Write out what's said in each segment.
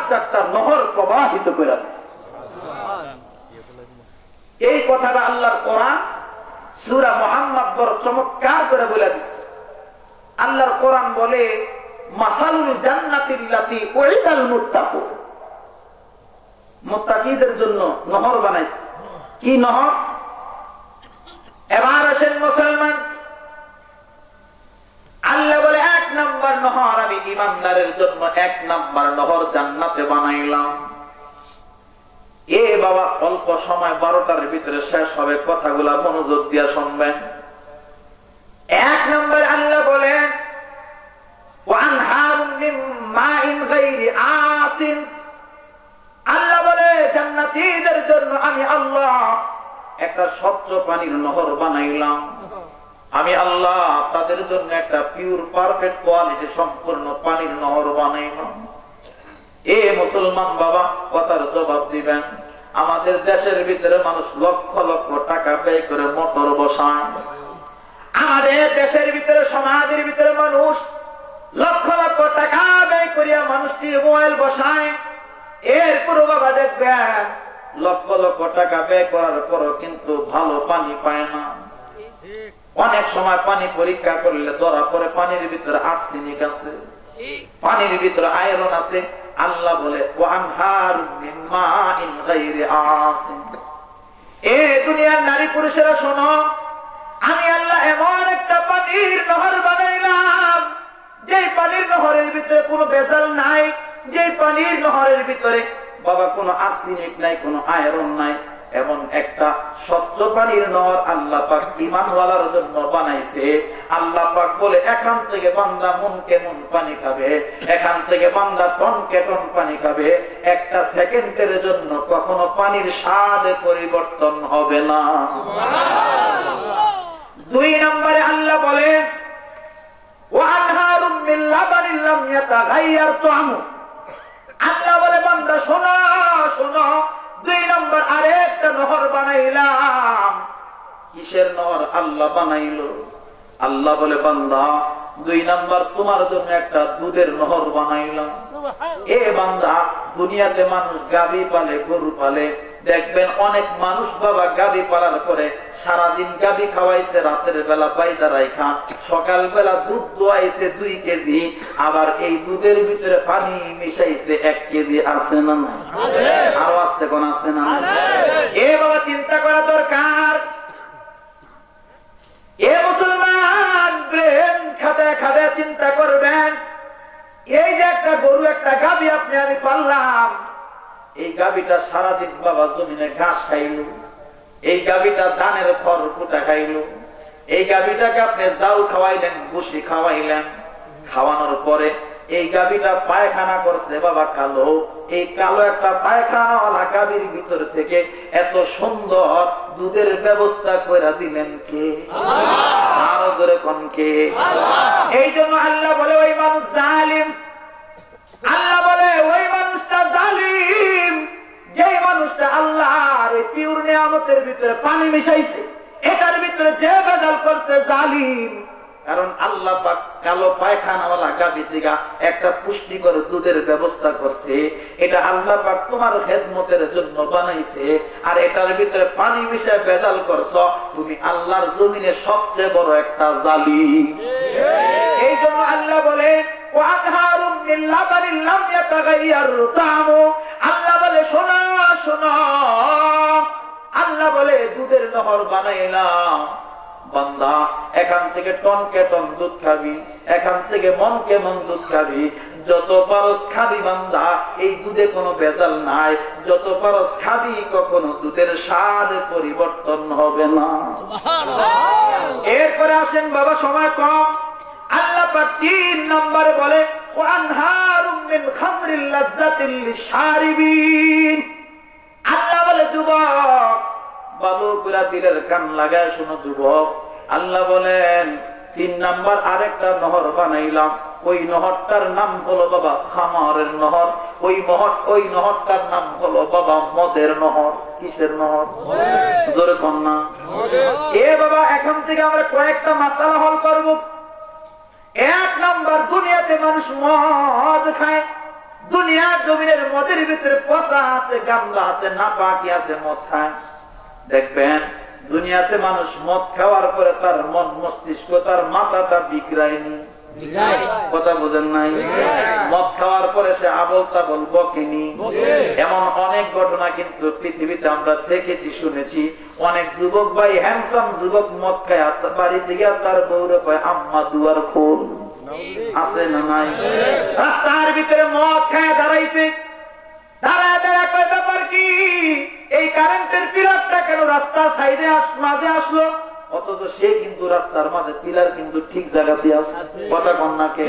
চারটা নহর প্রবাহিত করে দিয়েছে। এই কথাটা আল্লাহর কোরআন সূরা মুহাম্মদ বড় চমৎকার করে বলে দিচ্ছে। আল্লাহর কোরআন বলে মাসালুল জান্নাতিল্লাতী উইদাল মুত্তাকুন, মুত্তাকিদের জন্য নহর বানাইছে। কি নহর? এবার আসেন মুসলমান, আল্লাহ বলে 1 নাম্বার নহর আমি ঈমানদারের জন্য 1 নাম্বার নহর জান্নাতে বানাইলাম। এ বাবা অল্প সময় 12টার ভিতরে শেষ হবে, কথাগুলা মনোযোগ দিয়ে শুনবেন। 1 নাম্বার আল্লাহ বলেন ওয়ানহারুম মিন মাইন গায়রি আসিন, আল্লাহ বলে জান্নাতীদের জন্য আমি আল্লাহ একটা স্বচ্ছ পানির নহর বানাইলাম। আমি আল্লাহ তাদের জন্য একটা পিওর পারফেক্ট কোয়ালিটি সম্পূর্ণ পানির নহর বানাইলাম। এ মুসলমান বাবা কথার জবাব দিবেন। আমাদের দেশের ভিতরে মানুষ লক্ষ লক্ষ টাকা ব্যয় করে মোটর বসায়, আমাদের দেশের ভিতরে সমাজের ভিতরে মানুষ লক্ষ লক্ষ টাকা ব্যয় করিয়া মানুষটি মোবাইল বসায়। এরপরও বাবা দেখবেন লক্ষ লক্ষ টাকা ব্যয় করার পরও কিন্তু ভালো পানি পায় না। অনেক সময় পানি পরীক্ষা করলে ধরা পড়ে পানির ভিতরে আর্সেনিক আছে, পানির ভিতরে আয়রন আছে। আল্লাহ বলে ওয়ানহারুম মিন মাইন গায়রি আসিন। এ দুনিয়ার নারী পুরুষেরা শোনো, আমি আল্লাহ এমন একটা পানির নহর বানাইলাম যে পানির নহরের ভিতরে কোনো ভেজাল নাই, যে পানির নহরের ভিতরে বাবা কোনো আর্সেনিক নাই, কোনো আয়রন নাই। এমন একটা স্বচ্ছ পানির নহর আল্লাহ পাক ঈমানওয়ালার জন্য বানাইছে। আল্লাহ পাক বলে এখান থেকে বান্দা মন কেমন পানি খাবে, এখান থেকে বান্দা টন কে টন পানি খাবে। একটা সেকেন্ডের জন্য কখনো পানির স্বাদ পরিবর্তন হবে না। 2 নম্বরে আল্লাহ বলে ওয়ানহারুম মিন লাবানিন লাম ইয়াতাগায়্যার তা'আমু, আল্লাহ বলে বান্দা শোনো শোনো, 2 নম্বর আরেকটা নহর বানাইলাম। কিসের নহর আল্লাহ বানাইলো? আল্লাহ বলে বান্দা 2 নম্বর তোমার জন্য একটা দুধের নহর বানাইলাম। এ বান্দা দুনিয়াতে মানুষ গাভী পালে, গরু পালে, দেখবেন অনেক মানুষ বাবা গাভী পালার পরে সারাদিন গাভী খাওয়াইছে, রাতের বেলা পায়দা রাইখা, সকাল বেলা দুধ দোয়াইছে 2 কেজি, আবার এই দুধের ভিতরে পানি মিশাইছে 1 কেজি। আছে না না? আরো আসতে কোন আছে না? এ বাবা চিন্তা করা দরকার। এ মুসলমান ব্রেন খাটায় খাটায় চিন্তা করবেন। এই যে একটা গরু, একটা গাভী আপনি আমি পাললাম, এই গাভীটা সারাদিন বাবা জমিনে ঘাস খাইলো, এই গাভীটা ধানের খড় কুটা খাইলো, এই গাভীটাকে আপনি জাউ খাওয়াইলেন, ভুসি খাওয়াইলেন, খাওয়ানোর পরে এই গাভীটা পায়খানা করছে বাবা কালো। এই কালো একটা পায়খানাওয়ালা গাভীর ভিতর থেকে এত সুন্দর দুধের ব্যবস্থা করে দিলেন কে? আরো ধরে কোন কে? এই জন্য আল্লাহ বলে ওই মানুষ জালিম। আল্লাহ বলে ওই মানুষটা জালিম, যেই মানুষটা আল্লাহর এই পিওর নিয়ামতের ভিতরে পানি মিশাইছে, এটার ভিতরে যে ভেজাল করছে জালিম। কারণ আল্লাহ পাক কালো পায়খানাওয়ালা গাভী থেকে একটা পুষ্টিকর দুধের ব্যবস্থা করছে। এটা আল্লাহ পাক তোমার খেদমতের জন্য বানাইছে, আর এটার ভিতরে পানি মিশায় ভেজাল করছো, তুমি আল্লাহর জমিনে সবচেয়ে বড় একটা জালিম। এই জন্য আল্লাহ বলে ওয়ানহারুম মিন লাবানিন লাম ইয়াতাগায়্যার তা'আমু, আল্লাহ বলে শোনো শোনো, আল্লাহ বলে দুধের নহর বানাইলাম। বান্দা এখান থেকে টন কে টন দুধ খাবি, এখান থেকে মন কে মন দুধ খাবি, যত পারস খাবি বান্দা। এই দুধে কোনো ভেজাল নাই, যত পারস খাবি, কখনো দুধের স্বাদ পরিবর্তন হবে না। এরপরে আসেন বাবা, সময় কম, আল্লাহ পাক 3 নম্বরে বলে ওয়ানহারুম মিন খামরিল লাযযাতিল লিশারিবিন। আল্লাহ বলে যুবক, ভালো করে দিলের কান লাগায় শোনো যুবক, আল্লাহ বলেন 3 নম্বর আরেকটা নহর বানাইলাম। ওই নহরটার নাম হলো বাবা খামারের নহর। ওই নহরটার নাম হলো বাবা মদের নহর। কিসের নহর? জোরে কোন না? এ বাবা এখন থেকে আমরা কয়েকটা মাসালা হল করব। 1 নম্বর, দুনিয়াতে মানুষ মদ খায়, দুনিয়ার জমিনের মদের ভিতরে পচা আছে, গামলা আছে, নাপাকি আছে, মদ খায়। দেখবেন দুনিয়াতে মানুষ মদ খাওয়ার পরে তার মন মস্তিষ্ক, তার মাথাটা বিগড়ায়নি। কথা বোঝেন নাই? মদ খাওয়ার পরে সে আবল তাবল বকেনি। এমন অনেক ঘটনা কিন্তু পৃথিবীতে আমরা দেখেছি, শুনেছি। অনেক যুবক ভাই, হ্যান্ডসাম যুবক মদ খায় বাড়িতে গিয়ে তার বউরে কয় আম্মা দুয়ার খোল। আছে না নাই? রাস্তার ভিতরে মদ খায় দাঁড়াইছে, দাঁড়ায় দাঁড়ায় কয় ব্যাপার কি, এই কারেন্টের পিলারটা কেন রাস্তার সাইডে মাঝে আসলো? অথচ সে কিন্তু রাস্তার মাঝে পিলার কিন্তু ঠিক জায়গাতে আছে। কথা কন্যাকে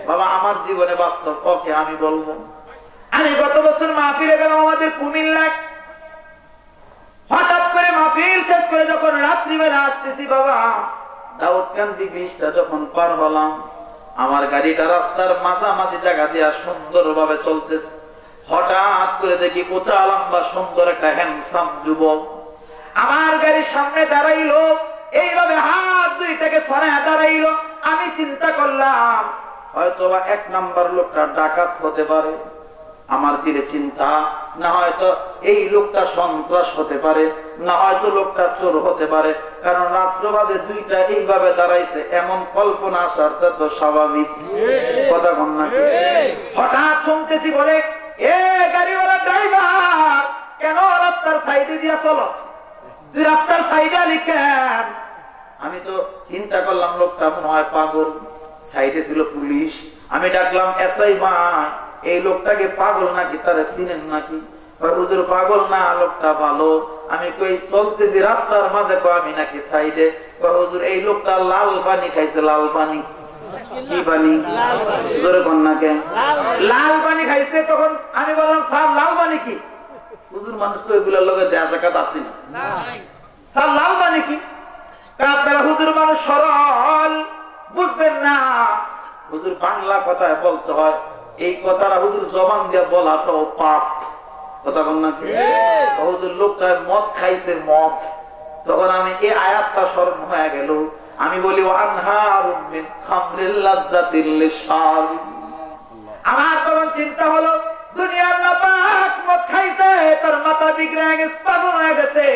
বাবা, আমার জীবনে বাস্তব পক্ষে আমি বলবো। আমি গত বছর মাহফিলে গেলাম আমাদের কুমিল্লায়। হঠাৎ করে মাহফিল শেষ করে যখন রাত্রিবেলা আসতেছি বাবা, দাউদকান্দি ব্রিজটা যখন পার হলাম, আমার গাড়িটা রাস্তার মাঝামাঝি জায়গা দিয়ে সুন্দর ভাবে চলতেছে। হঠাৎ করে দেখি কোচা লম্বা সুন্দর একটা হ্যান্ডসাম যুবক আমার গাড়ির সামনে দাঁড়াইলো, এইভাবে হাত দুইটাকে ছড়ায় দাঁড়াইলো। আমি চিন্তা করলাম হয়তো বা 1 নাম্বার লোকটা ডাকাত হতে পারে। আমার দিলে চিন্তা, না হয়তো এই লোকটা সন্ত্রাস হতে পারে, না হয়তো লোকটা চোর হতে পারে। কারণ রাত্রবাদে দুইটা এইভাবে দাঁড়াইছে, এমন কল্পনা আসারটা তো স্বাভাবিক। কথা বল না? হঠাৎ শুনতেছি বলে, এ গাড়িওয়ালা ড্রাইভার, কেন রাস্তার সাইডে দিয়া চলস? তুই রাস্তার সাইডে লিখেন। আমি তো চিন্তা করলাম লোকটা মনে হয় পাগল। সাইডে ছিল পুলিশ। আমি ডাকলাম, এসআই ভাই, এই লোকটাকে পাগল নাকি তারা চিনেন নাকি? হুজুর পাগল না, লোকটা ভালো। আমি কই চলতেছি রাস্তার মাঝে, আমি নাকি সাইডে। হুজুর এই লোকটা লাল পানি খাইছে। লাল পানি কি পানি? জোরে কন্যাকে লাল পানি খাইছে। তখন আমি বললাম, স্যার লাল পানি কি? হুজুর মানুষ তো এগুলোর লোকে দেয়া সাক্ষাৎ আসছি না। স্যার লাল পানি কি? আপনারা হুজুর মানুষ সরল, বুঝবেন না। হুজুর বাংলা কথায় বলতে হয়, এই কথাটা হুজুর জবান দিয়ে বলাটাও পাপ। কথা বল না? হুজুর লোকটা মদ খাইছে, মদ। তখন আমি এই আয়াতটা স্মরণ হয়ে গেল। আমি বলি, আমার তখন চিন্তা হলো, দুনিয়ার নাপাক মদ খাইছে, তার মাথা বিগড়ে গেছে, পাগল হয়ে গেছে।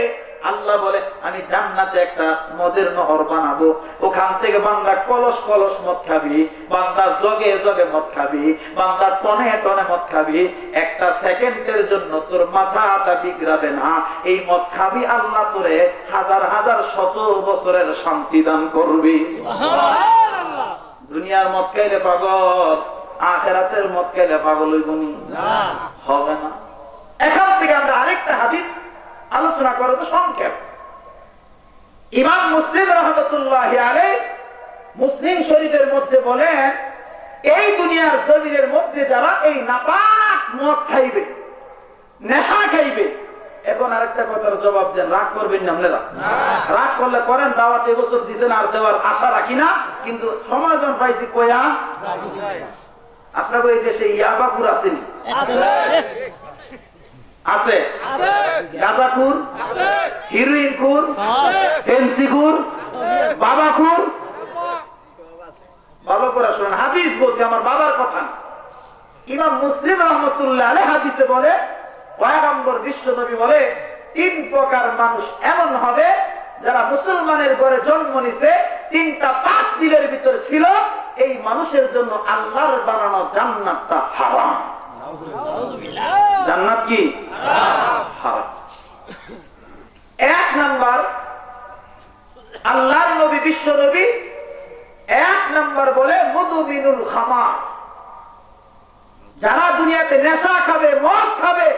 আল্লাহ বলে, আমি জান্নাতে একটা মদের নহর বানাবো, ওখান থেকে বান্দা কলস কলস মদ খাবি, বান্দা জগে জগে মদ খাবি, বান্দা টনে টনে মদ খাবি। একটা সেকেন্ডের জন্য তোর মাথাটা বিগড়াবে না। এই মদ খাবি, আল্লাহ তোরে হাজার হাজার শত বছরের শান্তি দান করবি। দুনিয়ার মদ খাইলে পাগল, আখিরাতের মদ খাইলে পাগল হইবনি? হবে না। এখান থেকে আমরা আরেকটা হাদিস আলোচনা করো তো সংক্ষেপ। ইমাম মুসলিম রাহমাতুল্লাহি আলাইহি মুসলিম শরীফের মধ্যে বলেন, এই দুনিয়ার জমিনের মধ্যে যারা এই নাপাক মদ খাইবে, নেশা খাইবে। এখন আরেকটা কথার জবাব দেন, রাগ করবেন না আপনারা? রাগ করলে করেন, দাওয়াত এবছর দিচ্ছেন আর দেওয়ার আশা রাখি না, কিন্তু সময় যখন পাইছি কয়া। আপনাকে এই দেশে ইয়াবাকুর আসেনি? আছে। গাঁজাখুর, হিরোইন খুর, ফেন্সি খুর, বাবা খুর। ভালো করে শুনেন, হাদিস বলছে, আমার বাবার কথা। ইমাম মুসলিম রাহমাতুল্লাহ আলাইহি হাদিসে বলে, পয়গম্বর বিশ্বনবী বলে, 3 প্রকার মানুষ এমন হবে যারা মুসলমানের ঘরে জন্ম নিছে, 3টা পাপ দিলের ভিতরে ছিল, এই মানুষের জন্য আল্লাহর বানানো জান্নাতটা হারাম। জান্নাত কি হারাম? 1 নাম্বার, আল্লাহর নবী বিশ্ব নবী 1 নাম্বার বলে মুদমিনুল খামার। যারা দুনিয়াতে নেশা খাবে, মদ খাবে,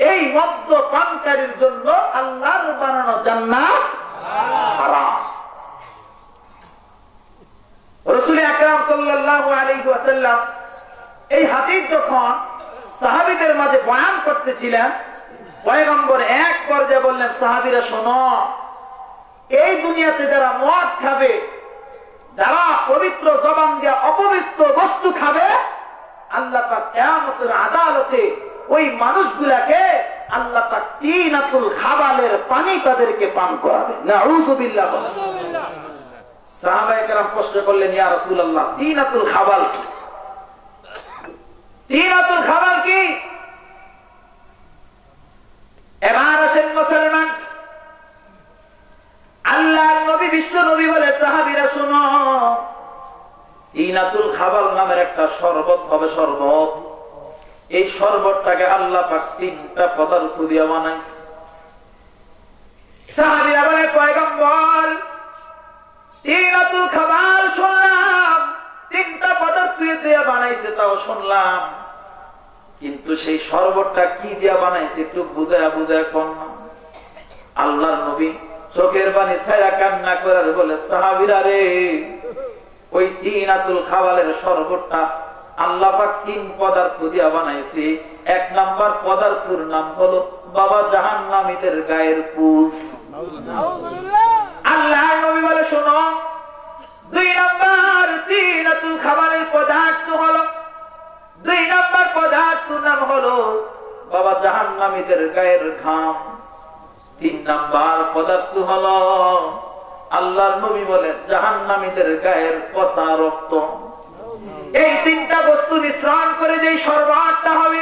এই মদ্যপানকারীর জন্য আল্লাহর বানানো জান্নাত হারাম। রাসূল আকরাম সাল্লাল্লাহু আলাইহি ওয়াসাল্লাম এই হাদিস যখন সাহাবীদের মাঝে বয়ান করতেছিলেন, পয়গম্বর এক পর্যায়ে বললেন, সাহাবীরা শোনো, এই দুনিয়াতে যারা মদ খাবে, যারা পবিত্র জবান দিয়ে অপবিত্র বস্তু খাবে, আল্লাহ পাক কিয়ামতের আদালতে ওই মানুষগুলাকে আল্লাহ পাক তিনাতুল খাবালের পানি তাদেরকে পান করাবে। নাউযুবিল্লাহ। সাহাবায়ে কেরাম প্রশ্ন করলেন, ইয়া রাসূলুল্লাহ, তিনাতুল খাবাল কি? তিনাতুল খাবাল কি? এবার আসেন মুসলমান, আল্লাহর নবী বিশ্ব নবী বলে সাহাবীরা শুনো, তিনাতুল খাবাল নামের একটা শরবত হবে, শরবত। এই শরবতটাকে আল্লাহ পাক তিনটা পদার্থ দিয়ে বানাইছে। সাহাবীরা বলে পয়গম্বর, তিনাতুল খাবাল শুনলাম, তিনটা পদার্থ দিয়ে বানাইছে তাও শুনলাম, কিন্তু সেই শরবতটা কি দিয়ে বানাইছে একটু বুঝায়া কোন। আল্লাহর নবী চোখের পানি ছায়া কান্না করার বলে সাহাবীরা রে, ওই তিনাতুল খাবালের শরবতটা আল্লাহ পাক তিন পদার্থ দিয়ে বানাইছে। এক নাম্বার পদার্থের নাম হলো বাবা জাহান্নামীদের গায়ের পুষ। আল্লাহর নবী বলে শোনো, দুই নাম্বার তিনাতুল খাবালের পদার্থ হলো, দুই নাম্বার পদার্থ নাম হলো বাবা জাহান্নামীদের গায়ের ঘাম। তিন নাম্বার পদার্থ হলো আল্লাহর নবী বলেন জাহান্নামীদের গায়ের পচা রক্ত। এই তিনটা বস্তু মিশ্রণ করে যে শরবতটা হবে,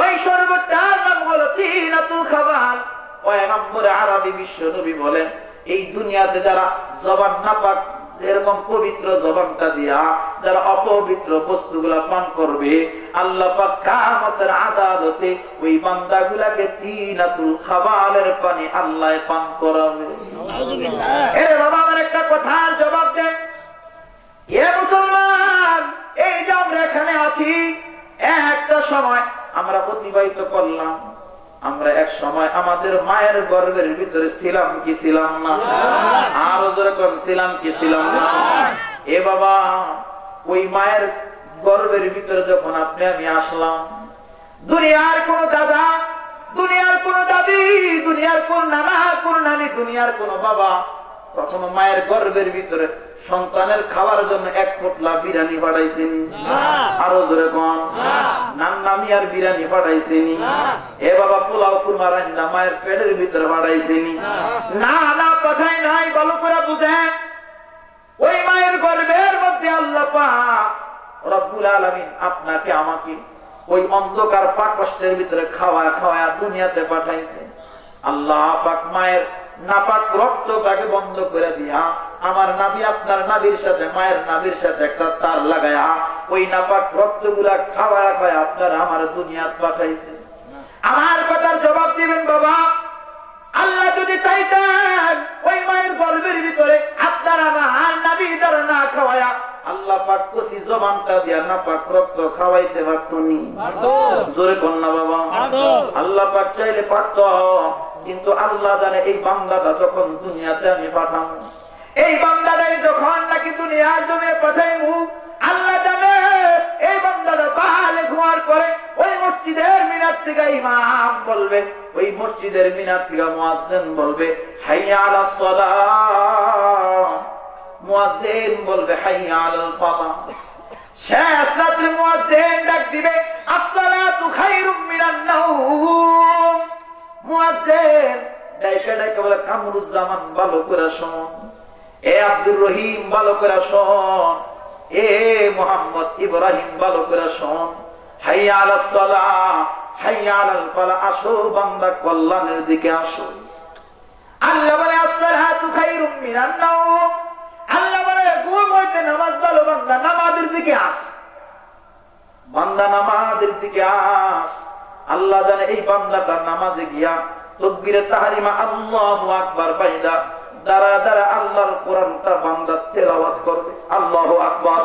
ওই শরবতটার নাম হলো তিনাতুল খাবাল। পয়গম্বর আরবি বিশ্ব নবী বলেন, এই দুনিয়াতে যারা জবান নাপাক, এরকম পবিত্র জবানটা দিয়া যারা অপবিত্র বস্তুগুলা পান করবে, আল্লাহ পাক কিয়ামতের আদালতে ওই বান্দাগুলাকে তিনাতুল খাবালের পানি আল্লাহ পান করাবে। এ বাবা, আমার একটা কথার জবাব দেন। এ মুসলমান, এই যে আমরা এখানে আছি, একটা সময় আমরা অতিবাহিত করলাম, আমরা এক সময় আমাদের মায়ের গর্ভের ভিতরে ছিলাম কি ছিলাম না? আরো যেরকম ছিলাম কি ছিলাম না? এ বাবা, ওই মায়ের গর্ভের ভিতরে যখন আপনি আমি আসলাম, দুনিয়ার কোন দাদা, দুনিয়ার কোন দাদি, দুনিয়ার কোন নানা, কোন নানি, দুনিয়ার কোন বাবা কখনো মায়ের গর্ভের ভিতরে সন্তানের খাওয়ার জন্য এক পোটলা বিরিয়ানি পাঠাইছেন? আরো জোরে কোন? নান্নামি আর বিরিয়ানি পাঠাইছেন? এ বাবা, পোলাও কুরমা রান্না মায়ের পেটের ভিতরে পাঠাইছেন? না না, পাঠাই নাই। ভালো করে বুঝেন, ওই মায়ের গর্ভের মধ্যে আল্লাহ পাক রব্বুল আলামিন আপনাকে আমাকে ওই অন্ধকার পাকষ্টের ভিতরে খাওয়া দুনিয়াতে পাঠাইছে। আল্লাহ পাক মায়ের নাপাক রক্তটাকে বন্ধ করে দিয়া আমার নাবি আপনার নাবির সাথে, মায়ের নাবির সাথে একটা তার লাগায়া ওই নাপাক রক্তগুলা খাওয়া আপনারা আমার দুনিয়াতে পাঠাইছে। আমার কথার জবাব দিবেন বাবা, আল্লাহ যদি চাইতেন ওই মায়ের গর্ভের ভিতরে আপনারা আমার নাবি দ্বারা না খাওয়ায়া আল্লাহ পাক কচি জবানটা দিয়া নাপাক রক্ত খাওয়াইতে পারতনি? জোরে কন্যা বাবা, আল্লাহ পাক চাইলে পারত, কিন্তু আল্লাহ জানে এই বান্দাটা যখন দুনিয়াতে আমি পাঠাবো, এই বান্দাটাই যখন নাকি দুনিয়ার জমিনে পাঠাইবো, আল্লাহ জানে এই বান্দাটা বালেগ হওয়ার পরে ওই মসজিদের মিনার থেকে ইমাম বলবে, ওই মসজিদের মিনার থেকে মুয়াজ্জিন বলবে হাইয়া আলাস সালাহ, মুয়াজ্জিন বলবে হাইয়া আলাল ফালাহ। শেষ রাতে মুয়াজ্জিন ডাক দিবে আসসালাতু খায়রুম মিনান নাওম। মুয়াজ্জিন ডাইকে ডাইকে বলে কামরুজ্জামান ভালো করে শোন, এ আব্দুর রহিম ভালো করে শোন, এ মোহাম্মদ ইব্রাহিম ভালো করে শোন, হাইয়া আলাস সালাহ হাইয়া আলাল ফালাহ, আসো বান্দা কল্যাণের দিকে আসো। আল্লাহ বলে আসসালাতু খায়রুম মিনান নাওম, আল্লাহ বলে ঘুম হইতে নামাজ ভালো, বান্দা নামাজের দিকে আস, বান্দা নামাজের দিকে আস। আল্লাহ জানে এই বান্দাটা নামাজে গিয়া তাকবীরে তাহরিমা আল্লাহু আকবার বাইদা দাঁড়া দাঁড়া আল্লাহর কোরআনটা বান্দা তেলাওয়াত করবে, আল্লাহু আকবার।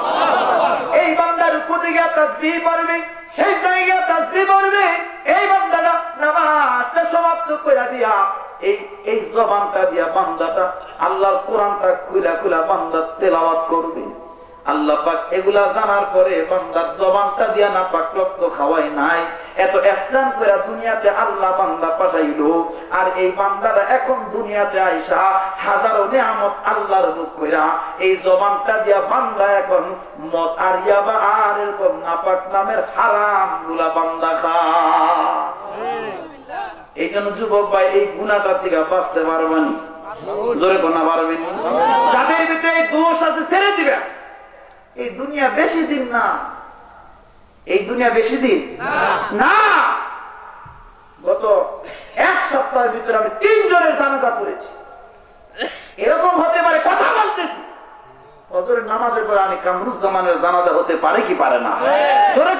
এই বান্দার রুকুতে গিয়া তাসবিহ পড়বে, সেই জায়গায় তাসবিহ পড়বে, এই বান্দাটা নামাজটা সমাপ্ত করে দিয়া এই জবানটা দিয়া বান্দাটা আল্লাহর কোরআনটা খুলা বান্দা তেলাওয়াত করবে। আল্লাহ পাক এগুলা জানার পরে বান্দার জবানটা দিয়া না পাক রক্ত খাওয়াই নাই, এত ইহসান করে দুনিয়াতে আল্লাহ বান্দা পাঠাইলো, আর এই বান্দাটা এখন দুনিয়াতে আইসা হাজারো নিয়ামত আল্লাহর রূপ কইরা এই জবানটা দিয়া বান্দা এখন মদ আর ইয়াবা আর এরকম নাপাক নামের হারাম গুলা বান্দা খায়। এই জন্য যুবক ভাই, এই গুনাহটা থেকে বাঁচতে পারবেন, জোরে কোনা পারবেন, যাদের ভিতরে এই দোষ আছে ছেড়ে দিবেন। এই দুনিয়া বেশি দিন না, এই দুনিয়া বেশি দিন না। গত এক সপ্তাহের ভিতরে আমি 3 জনের জানাজা পড়েছি। এরকম হতে পারে, কথা বলতেছি ফজরের নামাজের পরে আমি কামরুজ্জামানের জানাজা হতে পারে কি পারে না? ধরে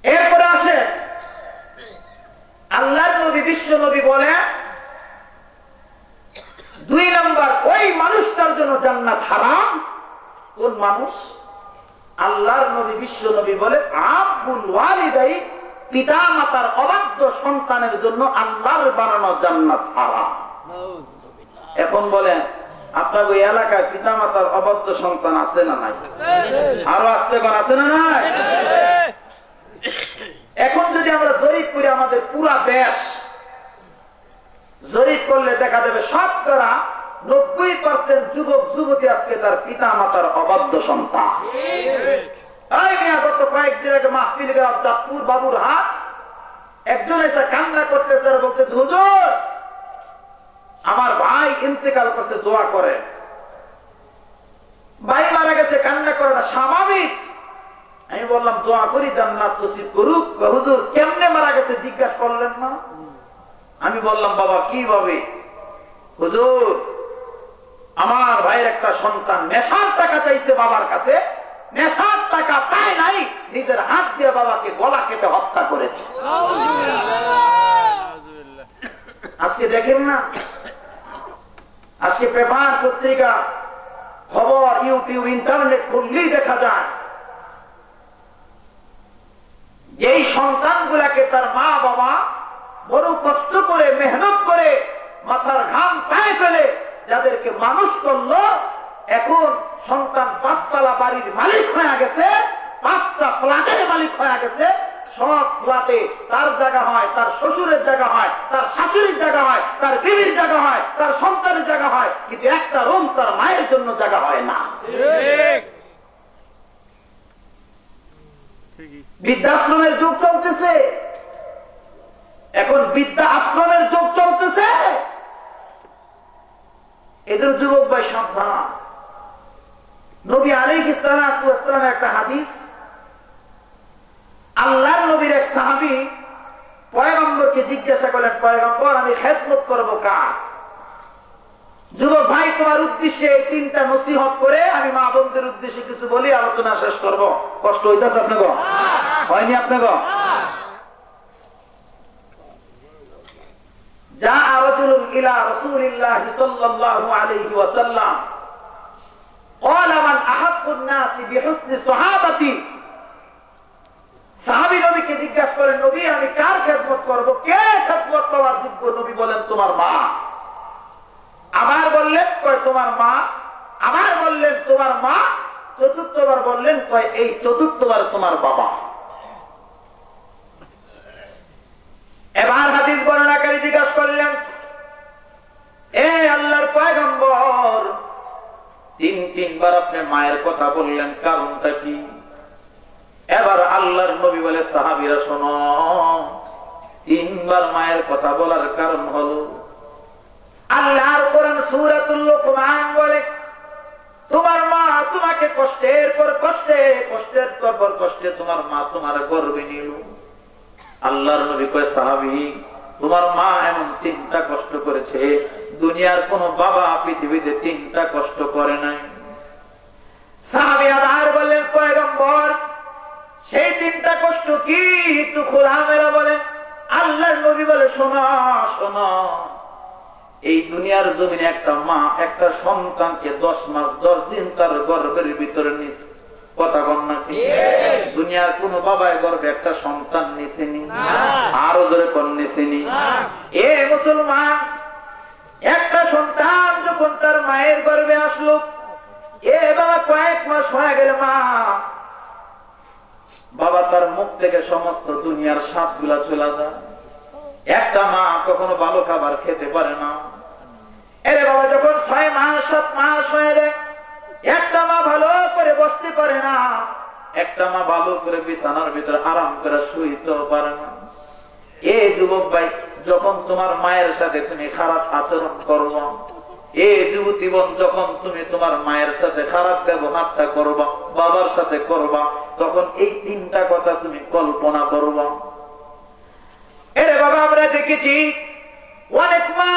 এরপরে আসে আল্লাহর নবী বিশ্ব নবী বলে 2 নম্বর, ওই মানুষটার জন্য জান্নাত হারাম। কোন মানুষ? আল্লাহর নবী বিশ্ব নবী বলে আব্বুল ওয়ালিদাই, পিতা মাতার অবাধ্য সন্তানের জন্য আল্লাহর বানানো জান্নাত হারাম। এখন বলেন আপনার ওই এলাকায় পিতা মাতার অবাধ্য সন্তান আছে না নাই? আরো আসতে কোন আছে না নাই? এখন যদি আমরা জরিপ করি আমাদের পুরা দেশ জরিপ করলে দেখা যাবে 90% যুবক যুবতী আজকে তার পিতা মাতার অবাধ্য সন্তান। গত কয়েকদিন আগে মাহফিল গেলাম চাঁদপুর বাবুর হাট, একজন এসে কান্না করতে বলতে, হুজুর আমার ভাই ইন্তেকাল করছে, দোয়া করে। ভাই মারা গেছে, কান্না করাটা স্বাভাবিক। আমি বললাম দোয়া করি জান্নাত নসিব করুক। হুজুর কেমনে মারা গেছে জিজ্ঞাসা করলেন না? আমি বললাম বাবা কিভাবে? হুজুর আমার ভাইয়ের একটা সন্তান নেশার টাকা চাইছে বাবার কাছে, নেশার টাকা পায় নাই, নিজের হাত দিয়ে বাবাকে গলা কেটে হত্যা করেছে। আজকে দেখেন না, আজকে পেপার পত্রিকা খবর ইউটিউব ইন্টারনেট খুললেই দেখা যায় যেই সন্তানগুলাকে তার মা বাবা বড় কষ্ট করে মেহনত করে মাথার ঘাম পায়ে ফেলে যাদেরকে মানুষ করলো, এখন সন্তান 5 তলা বাড়ির মালিক হয়ে গেছে, 5টা ফ্ল্যাটের মালিক হয়ে গেছে। সব ফ্ল্যাটে তার জায়গা হয়, তার শ্বশুরের জায়গা হয়, তার শাশুড়ির জায়গা হয়, তার বিবির জায়গা হয়, তার সন্তানের জায়গা হয়, কিন্তু একটা রুম তার মায়ের জন্য জায়গা হয় না। বৃদ্ধাশ্রমের যুগ চলতেছে, এখন বিদ্যা আশ্রমের যুগ চলতেছে। এদের যুবক ভাই সাবধান। নবী আলাইহিস সালাতু ওয়াস সালাম একটা হাদিস, আল্লাহর নবীর এক সাহাবী পয়গম্বরকে জিজ্ঞাসা করলেন, পয়গম্বর আমি খেদমত করব কার? যুবক ভাই তোমার উদ্দেশ্যে এই 3টা নসিহত করে আমি মা বোনদের উদ্দেশ্যে কিছু বলি, আলোচনা শেষ করব। কষ্ট হইতেছে আপনাকে? হয়নি আপনাকে? যা রাজুলুন ইলা রাসূলিল্লাহি সাল্লাল্লাহু আলাইহি ওয়াসাল্লাম قال من احب الناس بحسن صحابتي। সাহাবী নবীকে জিজ্ঞাসা করেন, নবী আমি কার খেদমত করব? কে খেদমত করার যোগ্য? নবী বলেন তোমার মা। আবার বললেন কয় তোমার মা। আবার বললেন তোমার মা। চতুর্থবার বললেন কয় এই চতুর্থবার তোমার বাবা। এবার হাদিস বর্ণনাকারী জিজ্ঞাসা করলেন, এ আল্লাহর পয়গম্বর 3বার আপনি মায়ের কথা বললেন, কারণটা কি? এবার আল্লাহর নবী বলে, সাহাবীরা শোনো, 3বার মায়ের কথা বলার কারণ হলো আল্লাহর কোরআন সূরাতুল লুকমান বলে তোমার মা তোমাকে কষ্টের পর কষ্টে, কষ্টের পর কষ্টে তোমার মা তোমার গর্ভে নিল। আল্লাহর নবী কয়, সাহাবী তোমার মা এমন 3টা কষ্ট করেছে, দুনিয়ার কোন বাবা পৃথিবীতে 3টা কষ্ট করে নাই। সাহাবী আবার বললেন, পয়গম্বর সেই 3টা কষ্ট কি? একটু খোলামেলা বলেন। আল্লাহর নবী বলে, শোনো শোনো, এই দুনিয়ার জমিনে একটা মা একটা সন্তানকে 10 মাস 10 দিন তার গর্ভের ভিতরে নিচ্ছে। কথা বল না? দুনিয়ার কোন বাবায় গর্ভে একটা সন্তান নিছেনি? আরো ধরে কোন নিছেনি? এ মুসলমান, একটা সন্তান যখন তার মায়ের গর্ভে আসলো, এ বাবা কয়েক মাস হয়ে গেল মা বাবা তার মুখ থেকে সমস্ত দুনিয়ার স্বাদ গুলা চলে যায়। একটা মা কখনো ভালো খাবার খেতে পারে না। এরে বাবা যখন 6 মাস 7 মাস হয়ে যায়, একটা মা ভালো করে বসতে পারে না, একটা মা ভালো করে বিছানার ভিতরে আরাম করে শুইতেও পারে না। এ যুবক ভাই, যখন তোমার মায়ের সাথে তুমি খারাপ আচরণ করবো, এ যুবতীবন, যখন তুমি তোমার মায়ের সাথে খারাপ ব্যবহারটা করবা, বাবার সাথে করবা, তখন এই তিনটা কথা তুমি কল্পনা করবা। এরে বাবা, আমরা দেখেছি অনেক মা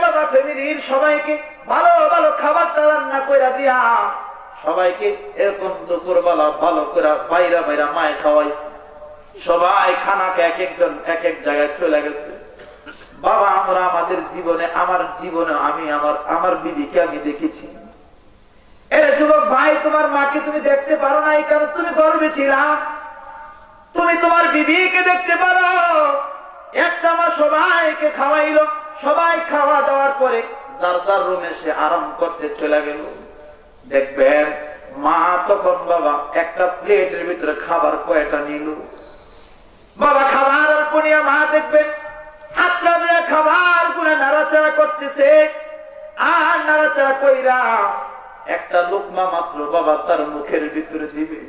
বাবা ফ্যামিলির সবাইকে ভালো ভালো খাবার রান্না করে দিয়া সবাইকে এরকম দুপুরবেলা ভালো করে বাইরা বাইরা মায় খাওয়াইছে। সবাই খানাকে এক একজন এক এক জায়গায় চলে গেছে। বাবা, আমরা আমাদের জীবনে, আমার জীবনে আমি আমার বিবিকে আমি দেখেছি। এর যুবক ভাই, তোমার মাকে তুমি দেখতে পারো না, এই কারণে তুমি গর্বে ছিলা। তুমি তোমার বিবিকে দেখতে পারো। একটা মা সবাইকে খাওয়াইলো, সবাই খাওয়া দাওয়ার পরে যার যার রুমে সে আরাম করতে চলে গেল। দেখবেন মা তখন বাবা একটা প্লেটের ভিতরে খাবার কয়টা নিল। বাবা খাবার পুনিয়া মা দেখবেন হাতটা দিয়ে খাবার গুলা নাড়াচাড়া করতেছে, আর নাড়াচাড়া কইরা একটা লোকমা মাত্র বাবা তার মুখের ভিতরে দিবে।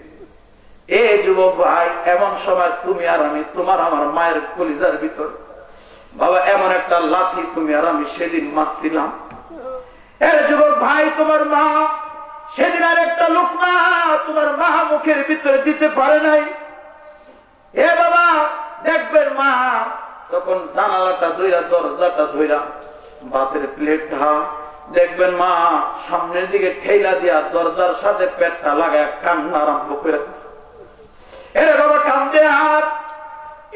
এ যুবক ভাই, এমন সময় তুমি আর আমি, তোমার আমার মায়ের কলিজার ভিতর বাবা এমন একটা লাথি তুমি আর আমি সেদিন মারছিলাম। এর যুবক ভাই, তোমার মা সেদিন আর একটা লোকমা তোমার মা মুখের ভিতরে দিতে পারে নাই। এ বাবা দেখবেন মা তখন জানালাটা ধইরা, দরজাটা ধইরা, ভাতের প্লেটটা দেখবেন মা সামনের দিকে ঠেলা দিয়া দরজার সাথে পেটটা লাগায় কান্না আরম্ভ করে দিচ্ছে। এরে বাবা কান্দে, আর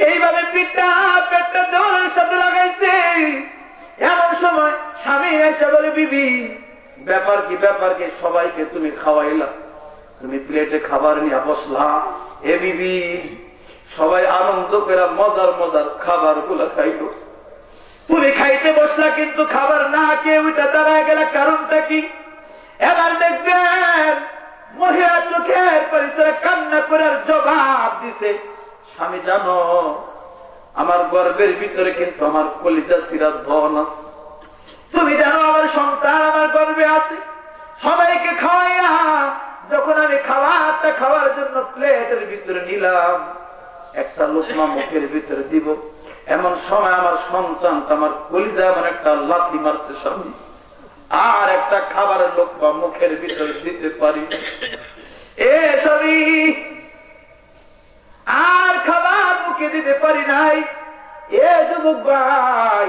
এইভাবে পেটটা দেওয়ার সাথে লাগাইছে। এমন সময় স্বামী এসে বলে, বিবি ব্যাপার কি সবাইকে তুমি খাওয়াইলা, তুমি প্লেটে খাবার নিয়ে বসলা। এ বিবি, সবাই আনন্দ করে মজার মজার খাবার গুলা খাইল, তুমি খাইতে বসলা কিন্তু খাবার না খেয়ে ওইটা দাঁড়ায় গেল, কারণটা কি? এবার দেখবেন মহিলা চোখের পরিসরে কান্না করার জবাব দিছে, স্বামী জানো আমার গর্বের ভিতরে কিন্তু আমার কলিজা সিরাত ধন আছে, তুমি জানো আমার সন্তান আমার গর্বে আছে। সবাইকে খাওয়াইয়া যখন আমি খাবারটা খাওয়ার জন্য প্লেটের ভিতরে নিলাম, একটা লোকমা মুখের ভিতরে দিব, এমন সময় আমার সন্তান আমার কলিজা এমন একটা লাথি মারছে স্বামী, আর একটা খাবারের লোকমা মুখের ভিতরে দিতে পারি। এ স্বামী, আর খাবার মুখে দিতে পারি নাই। এ যুবক ভাই,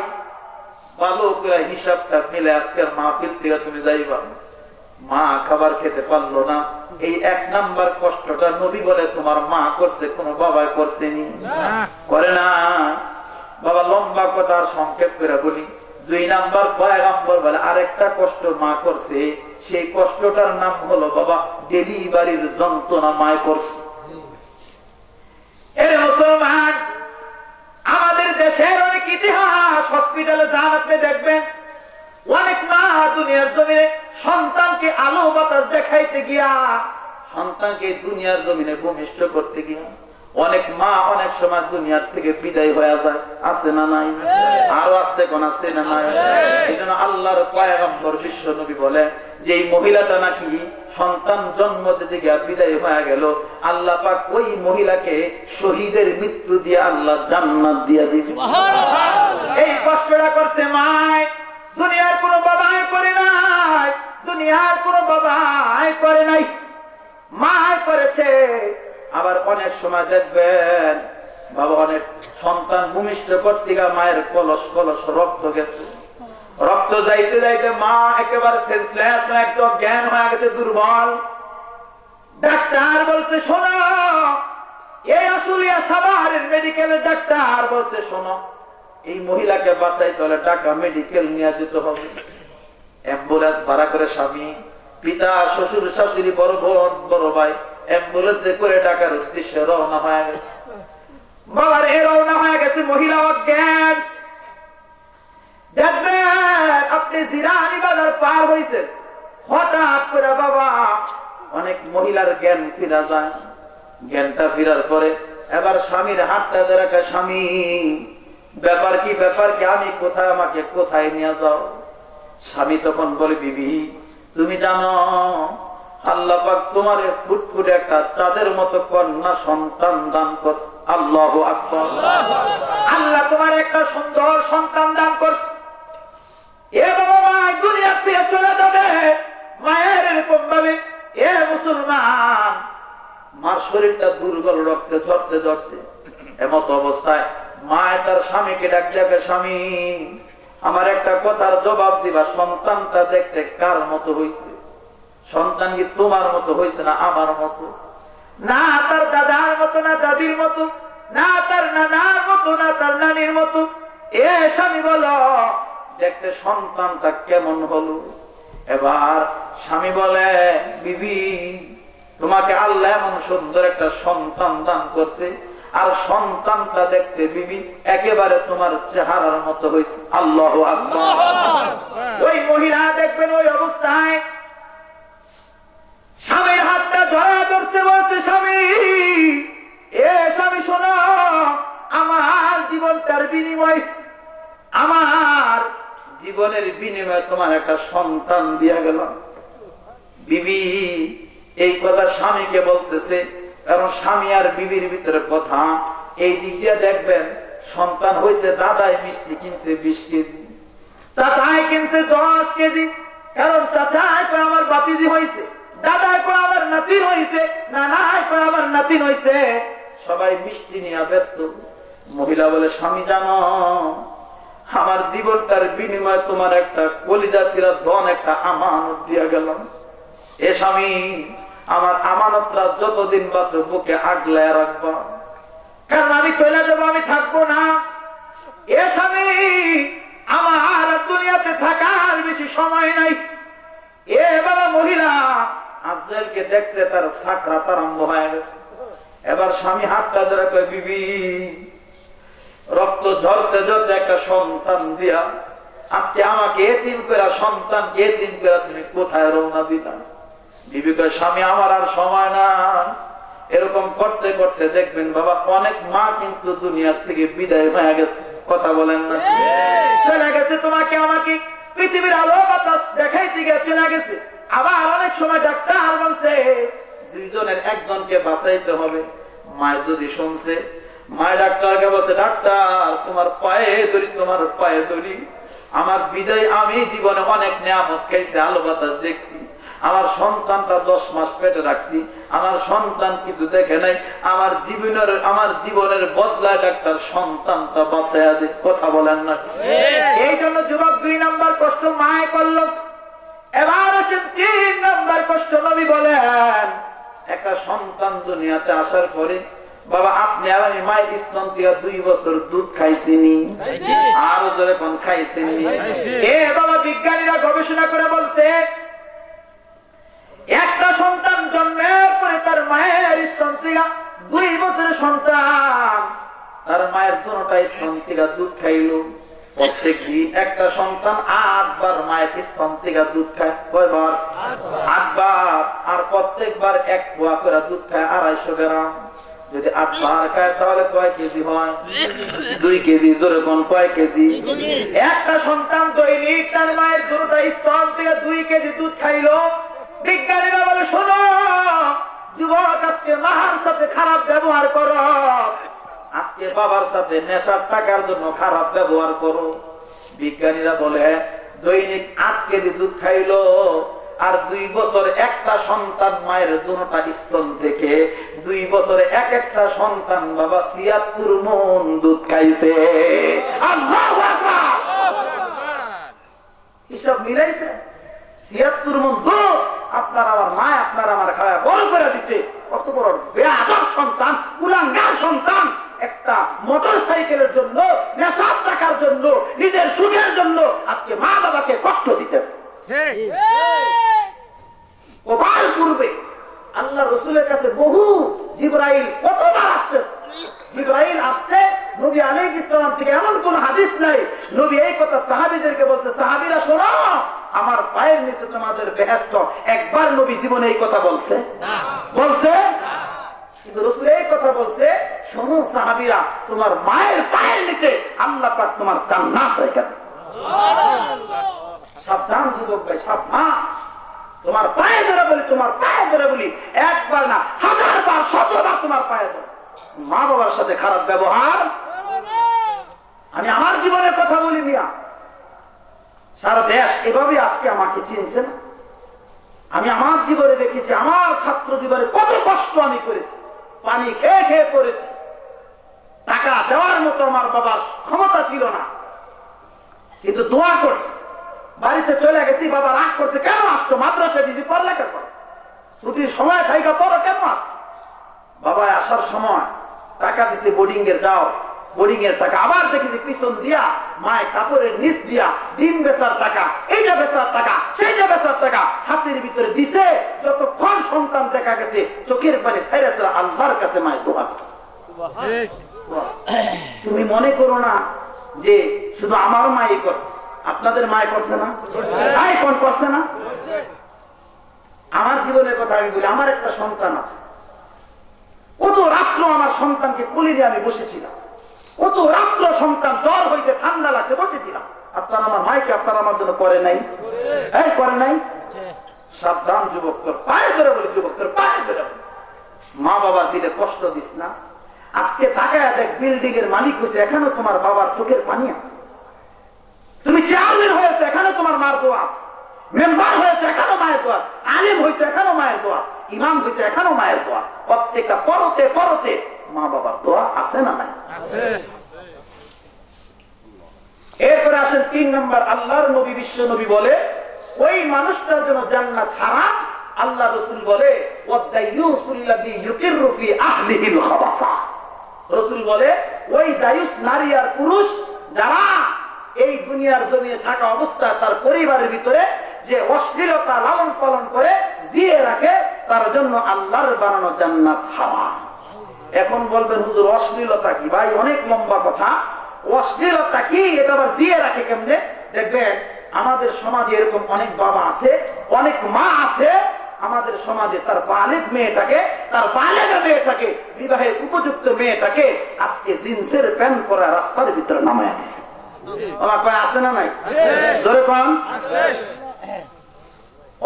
ভালো করে হিসাবটা মিলে আজকের মাহফিল থেকে তুমি যাইবা। মা খাবার খেতে পারলো না, এই এক নাম্বার কষ্টটা নবী বলে তোমার মা করছে, কোন বাবাই করছেনি, করে না। বাবা লম্বা কথা সংক্ষেপ করে বলি, 2 নাম্বার পয়গম্বর বলে আরেকটা কষ্ট মা করছে, সেই কষ্টটার নাম হলো বাবা ডেলিভারির যন্ত্রণা মায় করছে। এর মুসলমান, আমাদের দেশের অনেক ইতিহাস, হসপিটালে যান আপনি দেখবেন অনেক মা দুনিয়ার জমিনে সন্তানকে আলো বাতাস দেখাইতে গিয়া, সন্তানকে দুনিয়ার জমিনে ভূমিষ্ঠ করতে গিয়া অনেক মা অনেক সময় দুনিয়ার থেকে বিদায় হয়ে যায়, আছে না নাই? আরো আসতে কোন আছে না নাই? এই জন্য আল্লাহর পয়গম্বর বিশ্ব নবী বলে যে এই মহিলাটা নাকি সন্তান জন্ম দিতে গিয়া বিদায় হয়ে গেল, আল্লাহ পাক ওই মহিলাকে শহীদের মৃত্যু দিয়ে আল্লাহ জান্নাত দিয়ে দিবে। এই কষ্টটা করছে মায়, দুনিয়ার কোন বাবাই করে নাই, দুনিয়ার কোন বাবাই করে নাই, মায় করেছে। আবার অনেক সময় দেখবেন বাবা অনেক সন্তান ভূমিষ্ঠ করতে গিয়ে মায়ের কলস কলস রক্ত গেছে, রক্ত যাইতে যাইতে মা একেবারে একদম জ্ঞান হয়ে গেছে, দুর্বল। ডাক্তার বলছে শোনো, এই আশুলিয়া সাভারের মেডিকেলের ডাক্তার বলছে শোনো, এই মহিলাকে বাঁচাইতে হলে ঢাকা মেডিকেল নিয়ে যেতে হবে। অ্যাম্বুলেন্স ভাড়া করে স্বামী, পিতা, শ্বশুর, শাশুড়ি, বড় বোন, বড় ভাই অ্যাম্বুলেন্সে করে ঢাকার উদ্দেশ্যে রওনা হয়ে গেছে। বাবার এ রওনা হয়ে গেছে, মহিলা অজ্ঞান। দেখবেন আপনি জিরানি বাজার পার হয়েছেন, হঠাৎ করে বাবা অনেক মহিলার জ্ঞান ফিরা যায়। জ্ঞানটা ফিরার পরে এবার স্বামীর হাতটা ধরে, স্বামী ব্যাপার কি আমি কোথায়, আমাকে কোথায় নিয়ে যাও? স্বামী তখন বলে, বিবি তুমি জানো আল্লাহ পাক তোমার ফুটফুটে একটা চাঁদের মতো কন্যা সন্তান দান করছে। আল্লাহু আকবার। আল্লাহ তোমার একটা সুন্দর সন্তান দান করছে। এ বাবা থেকে চলে যাবে মায়ের এরকম ভাবে এ মুসলমান মার শরীরটা দুর্বল রক্তে ঝরতে ঝরতে এমত অবস্থায় মা তার স্বামীকে ডাক যাবে, স্বামী আমার একটা কথার জবাব দিবা, সন্তানটা দেখতে কার মতো হয়েছে? সন্তান কি তোমার মতো হয়েছে না আমার মতো? না তার দাদার মতো, না দাদির মতো, না তার নানার মতো, না তার নানির মতো। এ স্বামী বলো দেখতে সন্তানটা কেমন হলো? এবার স্বামী বলে, বিবি তোমাকে আল্লাহ এমন সুন্দর একটা সন্তান দান করছে, আর সন্তানটা দেখতে বিবি একেবারে তোমার চেহারার মতো হয়েছে। আল্লাহু আকবার। ওই মহিলা দেখবেন ওই অবস্থায় স্বামীর হাতটা ধরা ধরতে বলছে, স্বামী এ স্বামী শোনো, আমার জীবনটার বিনিময়, আমার জীবনের বিনিময়ে তোমার একটা সন্তান দিয়া গেল। বিবি এই কথা স্বামীকে বলতেছে, কারণ স্বামী আর বিবির ভিতরে কথা। এই দিক দিয়ে দেখবেন সন্তান হয়েছে, দাদাই মিষ্টি কিনছে 20 কেজি, চাচাই কিনছে 10 কেজি, কারণ চাচাই করে আমার বাতিজি হয়েছে, দাদাই করে আমার নাতিন হয়েছে, নানাই করে আমার নাতিন হয়েছে, সবাই মিষ্টি নিয়ে ব্যস্ত। মহিলা বলে, স্বামী জানো আমার জীবনটার বিনিময়ে তোমার একটা কলিজা ছিলা ধন একটা আমানত দিয়া গেলাম। এ স্বামী আমার আমানতটা যতদিন বাঁচো বুকে আগলায় রাখবা, কারণ আমি চলে যাবো, আমি থাকবো না। এ স্বামী আমার দুনিয়াতে থাকার বেশি সময় নাই। এ বাবা মহিলা আজরাইলকে দেখছে, তার সাকরাত আরম্ভ হয়ে গেছে। এবার স্বামী হাতটা ধরে কয়, বিবি রক্ত ঝরতে ঝরতে একটা সন্তান দিয়া আজকে আমাকে এতিম করে, সন্তানকে এতিম করে তুমি কোথায় রওনা দিলা? বিবি কয়, স্বামী আমার আর সময় না। এরকম করতে করতে দেখবেন বাবা অনেক মা কিন্তু দুনিয়া থেকে বিদায় হয়ে গেছে। কথা বলেন না? চলে গেছে তোমাকে আমাকে পৃথিবীর আলো বাতাস দেখাইতে গিয়ে চলে গেছে। আবার অনেক সময় ডাক্তার বলছে দুইজনের একজনকে বাঁচাইতে হবে। মায়ের যদি শুনছে, মায়ের ডাক্তারকে বলছে, ডাক্তার তোমার পায়ে ধরি, তোমার পায়ে ধরি, আমার বিদায়, আমি জীবনে অনেক নিয়ামত খাইছি, আলো বাতাস দেখছি, আমার সন্তানটা 10 মাস পেটে রাখছি, আমার সন্তান কিছু দেখে নাই, আমার জীবনের বদলায় ডাক্তার সন্তানটা বাঁচাইয়া দে। কথা বলেন না? এই জন্য যুবক 2 নম্বর কষ্ট মায় করল। এবার আসেন 3 নম্বর কষ্ট। নবী বলেন একটা সন্তান দুনিয়াতে আসার পরে বাবা আপনি আর আমি মায়ের স্তন থেকে 2 বছর দুধ খাইছিনি, আরো ধরে কোন খাইছিনি। এ বাবা বিজ্ঞানীরা গবেষণা করে বলছে একটা সন্তান জন্মের পরে তার মায়ের স্তন থেকে 2 বছরের সন্তান তার মায়ের দুটোটা স্তন থেকে দুধ খাইল। প্রত্যেক দিন একটা সন্তান 8 বার মায়ের স্তন থেকে দুধ খায়। কয়বার? 8 বার। আর প্রত্যেকবার 1 পোয়া করে দুধ খায়, 250 গ্রাম। যদি 8 বার খায় তাহলে কয় কেজি হয়? 2 কেজি। জোরে কোন কয় কেজি? একটা সন্তান দৈনিক তার মায়ের দুটোটা স্তন থেকে 2 কেজি দুধ খাইল। বিজ্ঞানীরা বলে, শোনো যুবক, আজকে মার সাথে খারাপ ব্যবহার করো, আজকে বাবার সাথে নেশার টাকার জন্য খারাপ ব্যবহার করো। বিজ্ঞানীরা বলে দৈনিক 8 কেজি দুধ খাইলো, আর 2 বছর একটা সন্তান মায়ের দুটোটা স্তন থেকে 2 বছরে একটা সন্তান বাবা 76 মণ দুধ খাইছে। আল্লাহু আকবার। এসব মিলাইছে 76 মণ দুধ আপনার আমার মা আপনার আমার খাওয়া বড় করে দিতে। কত বড় বেয়াদব সন্তান, কুলাঙ্গার সন্তান, একটা মোটর সাইকেলের জন্য, নেশার টাকার জন্য, নিজের সুখের জন্য আজকে মা বাবাকে কষ্ট দিতেছে। কবার পূর্বে আল্লাহ রসুলের কাছে বহু জিবরাইল কতবার আসছে। জিবরাইল আসছে, নবী আলাইহিস সালাম থেকে এমন কোন হাদিস নাই নবী এই কথা সাহাবীদেরকে বলছে, সাহাবীরা শোনো আমার পায়ের নিচে তোমাদের বেহেশত। একবার নবী জীবনে এই কথা বলছে? বলছে? কিন্তু রসুল এই কথা বলছে, শোনো সাহাবীরা তোমার মায়ের পায়ের নিচে আল্লাহ পাক তোমার জান্নাত রেখে দেন। সাবধান যুবক ভাই, সাবধান। তোমার পায়ে ধরে বলি, তোমার পায়ে ধরে বলি, একবার না 1000 বার 100 বার তোমার পায়ে ধরে। মা বাবার সাথে খারাপ ব্যবহার, আমি আমার জীবনের কথা বলি মিয়া, সারা দেশ এভাবে আজকে আমাকে চিনছে না। আমি আমার জীবনে দেখেছি, আমার ছাত্র জীবনে কত কষ্ট আমি করেছি, পানি খেয়ে খেয়ে করেছি। টাকা দেওয়ার মতো আমার বাবার ক্ষমতা ছিল না, কিন্তু দোয়া করছে। বাড়িতে চলে গেছি, বাবা রাগ করছে, কেন আসতো মাদ্রাসা দিদি পড়ালেখা করো, ছুটির সময় থাইকা পড়ো কেন আসতো। বাবা আসার সময় টাকা দিতে বোর্ডিং এর যাও, বোর্ডিং এর টাকা আবার দেখেছি পিছন দিয়া মায়ের কাপড়ের নিচ দিয়া ডিম বেচার টাকা, এইটা বেচার টাকা, সেইটা বেচার টাকা হাতের ভিতরে দিছে। যতক্ষণ সন্তান দেখা গেছে চোখের পানি ছাইরা ছাড়া আল্লাহর কাছে মায়ের দোয়া করছে। তুমি মনে করো না যে শুধু আমার মাই করছে, আপনাদের মায় করছে না, কোন করছে না। আমার জীবনের কথা আমি বলি, আমার একটা সন্তান আছে, কত রাত্র আমার সন্তানকে কোলে দিয়ে আমি বসেছিলাম, কত রাত্র সন্তান জ্বর হইতে ঠান্ডা লাগতে বসেছিলাম। আপনার আমার মাইকে আপনারা আমার জন্য করে নাই, করে নাই। সাবধান যুবক, তোর পায়ে ধরে বলি, যুবক তোর পায়ে ধরে বলি, মা বাবার দিলে কষ্ট দিস না। আজকে টাকায় দেখ বিল্ডিং এর মালিক হয়েছে, এখানেও তোমার বাবার চোখের পানি আছে। তুমি চেয়ারম্যান হয়েছে, এখানে তোমার মার দোয়া আছে। মেম্বার হয়েছে, এখানেও মায়ের দোয়া। আলিম হয়েছে, এখানেও মায়ের দোয়া। ইমাম হয়েছে, এখানেও মায়ের দোয়া। প্রত্যেকটা পরতে পরতে মা বাবার দোয়া আছে না নাই? এরপরে আসেন ৩ নম্বর, আল্লাহর নবী বিশ্ব নবী বলে ওই মানুষটার জন্য জান্নাত হারাম। আল্লাহ রাসূল বলে রাসূল বলে ওই দায়ুস নারী আর পুরুষ যারা এই দুনিয়ার জমিনে থাকা অবস্থায় তার পরিবারের ভিতরে যে অশ্লীলতা লালন পালন করে দিয়ে রাখে, তার জন্য আল্লাহর বানানো জান্নাত হারাম। এখন বলবেন হুজুর অশ্লীলতা কি? ভাই অনেক লম্বা কথা। অশ্লীলতা কি, এটা আবার দিয়ে রাখে কেমনে? দেখবেন আমাদের সমাজে এরকম অনেক বাবা আছে, অনেক মা আছে আমাদের সমাজে, তার বালিগ মেয়েটাকে, তার বালেগা মেয়েটাকে, বিবাহের উপযুক্ত মেয়েটাকে আজকে জিন্সের প্যান্ট পরা রাস্তার ভিতরে নামায়া দিছে। আছে না নাই? জোরে কন।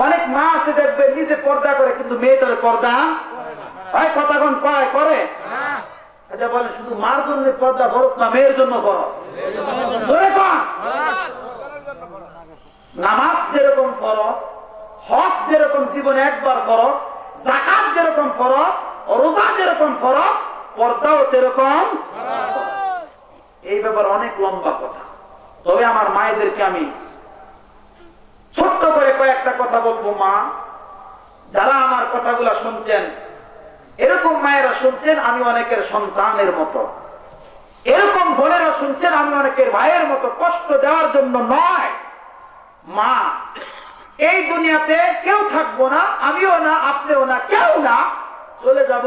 অনেক মা আছে দেখবে নিজে পর্দা করে, কিন্তু মেয়েটার পর্দা কথা কোন কয় করে। আচ্ছা বলে শুধু মার জন্য পর্দা ফরজ না মেয়ের জন্য ফরজ? জোরে কন। নামাজ যেরকম ফরজ, হজ যেরকম জীবনে একবার ফরজ, যাকাত যেরকম ফরজ, রোজা যেরকম ফরজ, পর্দাও যেরকম। এই ব্যাপার অনেক লম্বা কথা। তবে আমার মায়েদেরকে আমি ছোট্ট করে কয়েকটা কথা বলবো। মা যারা আমার কথাগুলা শুনছেন, এরকম মায়েরা শুনছেন আমি অনেকের সন্তানের মতো, এরকম বোনেরা শুনছেন আমি অনেকের ভাইয়ের মতো, কষ্ট দেওয়ার জন্য নয়। মা এই দুনিয়াতে কেউ থাকবো না, আমিও না, আপনিও না, কেউ না, চলে যাব।